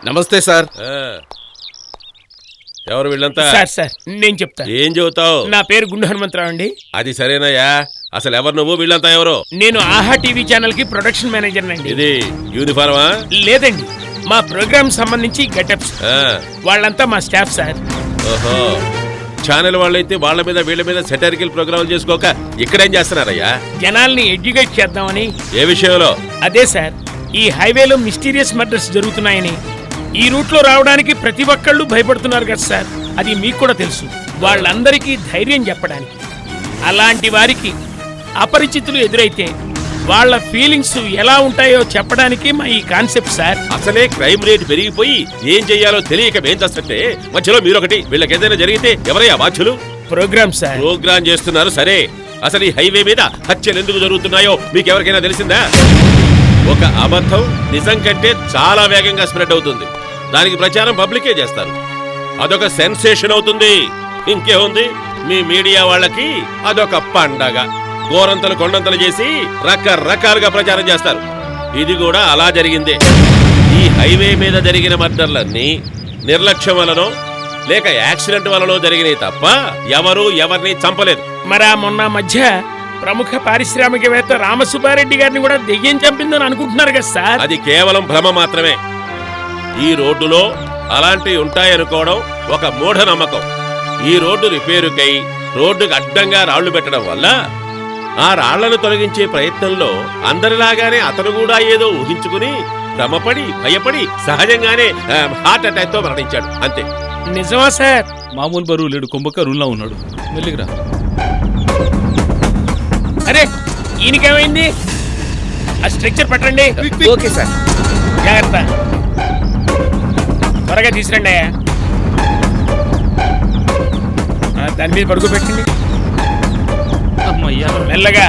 నమస్తే సార్. ఎవరు వీళ్ళంతా? సార్ నేను చెప్తా. ఏం చెబుతావు? నా పేరు గుండు హనుమంతరావు అండి. అది సరేనయ్యా, అసలు ఎవరు నువ్వు? వీళ్ళంతా ఎవరు? నేను ఆహా టీవీ ఛానల్ కి ప్రొడక్షన్ మేనేజర్ అండి. ఇది యూనిఫార్మా? లేదండి, మా ప్రోగ్రామ్ సంబంధించి గెటప్స్. వాళ్ళంతా మా స్టాఫ్ సార్. ఓహో, ఛానల్ వాళ్ళైతే వాళ్ళ మీద వీళ్ళ మీద సెటారికల్ ప్రోగ్రామ్ చేసుకోక ఇక్కడేం చేస్తున్నారయ్యా? జనాల్ని ఎడ్యుకేట్ చేద్దామని. ఏ విషయంలో? అదే సార్, ఈ హైవేలో మిస్టీరియస్ మర్డర్స్ జరుగుతున్నాయని, ఈ రూట్ లో రావడానికి ప్రతి ఒక్కళ్ళు భయపడుతున్నారు కదా సార్. అది మీకు కూడా తెలుసు. వాళ్ళందరికీ ధైర్యం చెప్పడానికి, అలాంటి వారికి అపరిచితులు ఎదురైతే వాళ్ళ ఫీలింగ్స్ ఎలా ఉంటాయో చెప్పడానికి మా ఈ కాన్సెప్ట్ సార్. అసలే క్రైమ్ రేట్ పెరిగిపోయి ఏం చెయ్యాలో తెలియక మేం చేస్తుంటే మధ్యలో మీరొకటి. వీళ్ళకి ఏదైనా జరిగితే ఎవరయ్యా బాధ్యులు? Programme sir. ప్రోగ్రామ్ చేస్తున్నారు సరే, అసలు ఈ హైవే మీద హత్యలు ఎందుకు జరుగుతున్నాయో మీకు ఎవరికైనా తెలిసిందా? ఒక అబద్ధం నిజం కంటే చాలా వేగంగా స్ప్రెడ్ అవుతుంది. దానికి ప్రచారం పబ్లికే చేస్తారు. అదొక సెన్సేషన్ అవుతుంది. ఇంకేముంది, మీ మీడియా వాళ్ళకి అదొక పండగ. గోరంతలు కొండంతలు చేసి రకరకాలుగా ప్రచారం చేస్తారు. ఇది కూడా అలా జరిగిందే. ఈ హైవే మీద జరిగిన మర్డర్లన్నీ నిర్లక్ష్యం వలనో లేక యాక్సిడెంట్ వలనో జరిగినాయి తప్ప ఎవరు ఎవరిని చంపలేదు. మరా మొన్న మధ్య ప్రముఖ పారిశ్రామికవేత్త రామసుబ్బారెడ్డి గారిని కూడా దెయ్యం చంపిందని అనుకుంటున్నారు కదా సార్. అది కేవలం భ్రమ మాత్రమే. ఈ రోడ్డులో అలాంటివి ఉంటాయనుకోవడం ఒక మూఢనమ్మకం. ఈ రోడ్డు రిపేరుకై రోడ్డుకు అడ్డంగా రాళ్లు పెట్టడం వల్ల ఆ రాళ్లను తొలగించే ప్రయత్నంలో అందరిలాగానే అతను కూడా ఏదో ఊహించుకుని భ్రమపడి భయపడి సహజంగానే హార్ట్ అటాక్ తో మరణించాడు అంతే. నిజమా సార్? మామూలు బరువు లేడు, కుంభకరుణ్లా ఉన్నాడు. మెల్లిగిరా. అరే ఈయనకేమైంది? ఆ స్ట్రక్చర్ పట్టండి. Okay sir. జాగ్రత్త, త్వరగా తీసురండి అయ్యా. దాని మీద పడుకో పెట్టండి. మెల్లగా.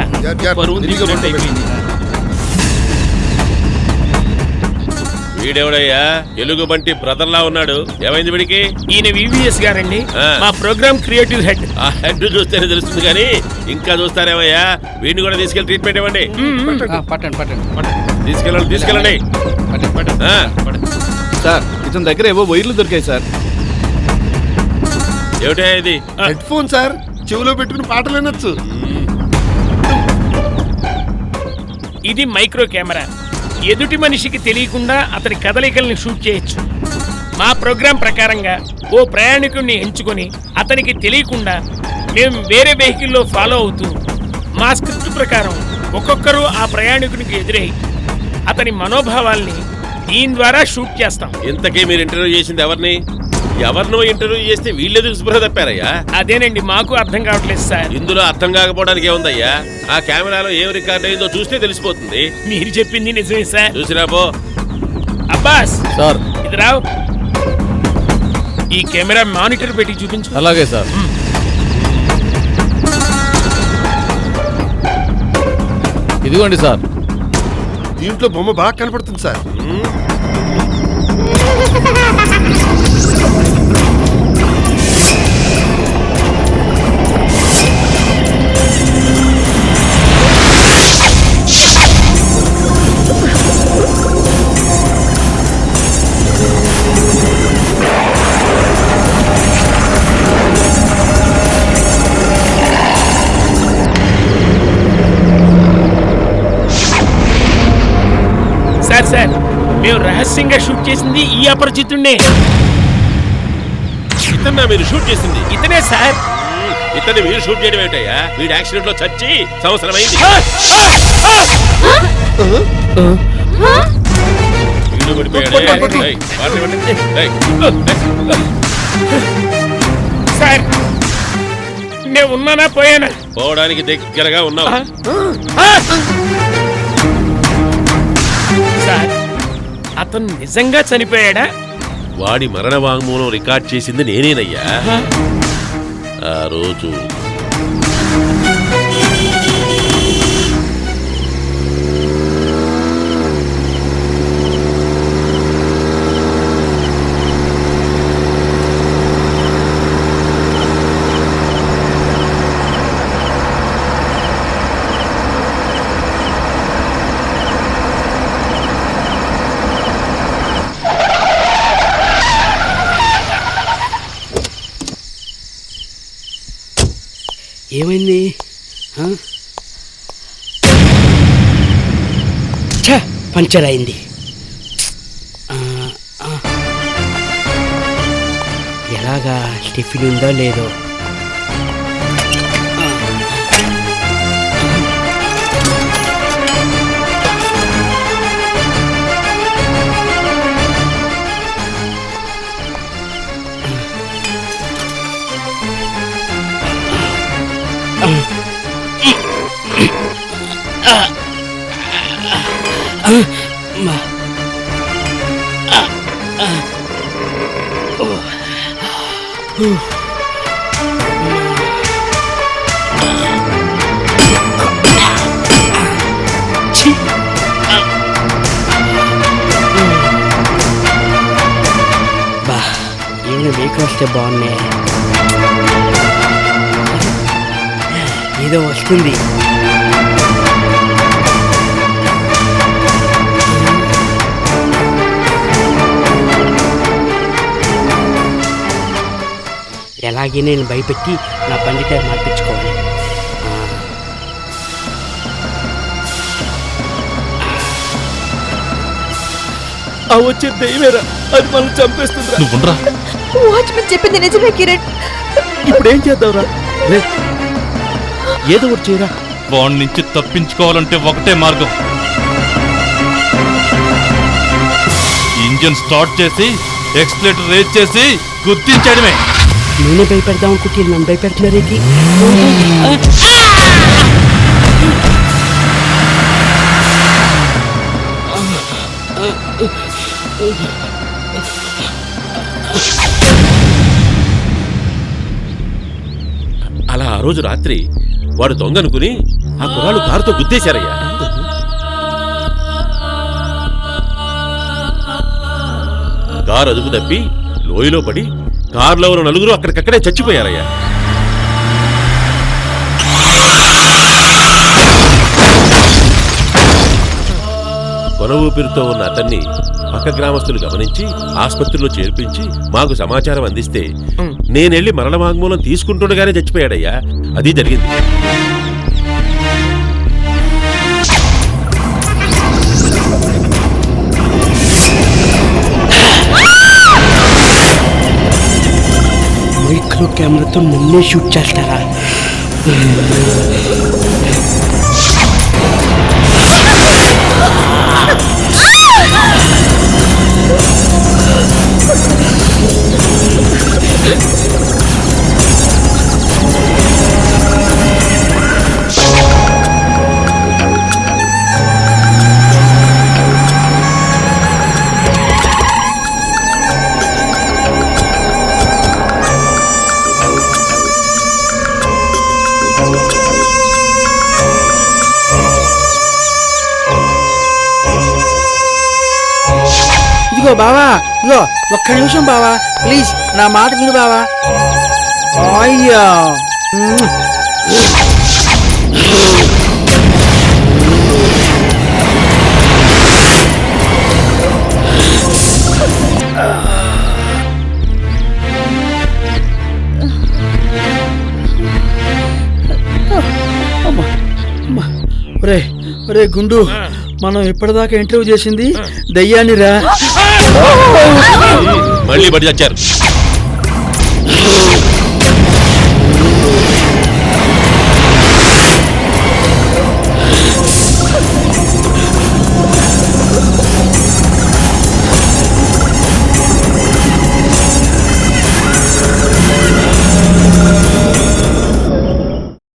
వీడెవడయ్యా? ఎలుగుబంటి బ్రదర్లా ఉన్నాడు. ఏమైంది వీడికి? ఈయన వివిఎస్ గారండి, మా ప్రోగ్రామ్ క్రియేటివ్ హెడ్. ఆ హెడ్ చూస్తేనే తెలుస్తుంది కానీ ఇంకా చూస్తారేమయ్యా? వీడిని కూడా తీసుకెళ్లి ట్రీట్మెంట్ ఇవ్వండి. తీసుకెళ్ళండి. సార్ ఇతని దగ్గర ఏవో వైర్లు దొరికాయి సార్. ఏమిటా ఇది? హెడ్ ఫోన్ సార్, చెవిలో పెట్టుకుని పాటలు వినొచ్చు. ఇది మైక్రో కెమెరా. ఎదుటి మనిషికి తెలియకుండా అతని కదలికల్ని షూట్ చేయొచ్చు. మా ప్రోగ్రాం ప్రకారంగా ఓ ప్రయాణికుడిని ఎంచుకొని అతనికి తెలియకుండా మేము వేరే వెహికల్లో ఫాలో అవుతూ మా స్క్రిప్ట్ ప్రకారం ఒక్కొక్కరు ఆ ప్రయాణికునికి ఎదురై అతని మనోభావాల్ని దీని ద్వారా షూట్ చేస్తాం. ఇంతకీ మీరు ఇంటర్వ్యూ చేసింది ఎవరిని? ఎవరినో ఇంటర్వ్యూ చేస్తే వీళ్ళెదుకు స్పృహ తప్పారయ్యా? అదేనండి మాకు అర్థం కావట్లేదు సార్. ఇందులో అర్థం కాకపోవడానికి ఏముందయ్యా? ఆ కెమెరాలో ఏం రికార్డ్ అయిందో చూస్తే తెలిసిపోతుంది. మీరు చెప్పింది నిజమే సార్. చూసిరా పో. అబ్బాస్ సార్, ఇది రావు. ఈ కెమెరా మానిటర్ పెట్టి చూపించు. అలాగే సార్. ఇదిగోండి సార్, దీంట్లో బొమ్మ బాగా కనపడుతుంది సార్. సార్ మేము రహస్యంగా షూట్ చేసింది ఈ అపరిచితుడినే. ఇతన్నా మీరు షూట్ చేసింది? ఇతనే సార్. ఇతన్ని మీరు షూట్ చేయడం ఏంటయ్యా? వీడు యాక్సిడెంట్ లో చచ్చి సంవత్సరం అయింది. వీడు పడిపోయాడే. సార్ నేను ఉన్నానా పోయానా? పోవడానికి దగ్గరగా ఉన్నావు. సార్ అతను నిజంగా చనిపోయాడా? వాడి మరణ వాంగ్మూలం రికార్డ్ చేసింది నేనేనయ్యా. ఆ రోజు ఏమైంది? పంచర్ అయింది. ఎలాగా టిఫిన్ ఉందో లేదో. బా ఏమైనా మీకు వస్తే బాగున్నాయి. ఏదో వస్తుంది. ఎలాగే నేను భయపెట్టి నా బండి టైర్ మార్పించుకోవాలి. వచ్చే దయ్యమేరా, అది మనం చంపేస్తుందిరా. నువ్వుండ్రా. వాచ్మెన్ చెప్పింది నిజమే కిరణ్. ఇప్పుడు ఏం చేద్దాంరా? ఏదో ఒకటి చేయరా. వాడి నుంచి తప్పించుకోవాలంటే ఒకటే మార్గం. ఇంజిన్ స్టార్ట్ చేసి ఎక్స్లేటర్ రేజ్ చేసి గుర్తించడమే. నేనే భయపెడదాం అనుకుంటే నన్ను భయపెడుతున్నారేంటి? అలా ఆ రోజు రాత్రి వాడు దొంగనుకుని ఆ కుర్రాళ్ళు కారుతో గుద్దేశారయ్యా. కారు అదుపు తప్పి లోయలో పడి కారులో ఉన్న నలుగురు అక్కడికక్కడే చచ్చిపోయారయ్యా. కొన ఊపిరితో ఉన్న అతన్ని పక్క గ్రామస్తులు గమనించి ఆసుపత్రిలో చేర్పించి మాకు సమాచారం అందిస్తే నేనెళ్ళి మరణ వాంగ్మూలం తీసుకుంటుండగానే చచ్చిపోయాడయ్యా. అది జరిగింది. మైక్రో కెమెరాతో నన్నే షూట్ చేస్తారా? ఇదిగో బావా ఇదిగో ఒక్క నిమిషం బావా ప్లీజ్ నా మాట విను బావా అయ్యా ఒరే ఒరే గుండు మనం ఇప్పటిదాకా ఇంటర్వ్యూ చేసింది దయ్యాన్ని రా మళ్ళీ బడి వచ్చారు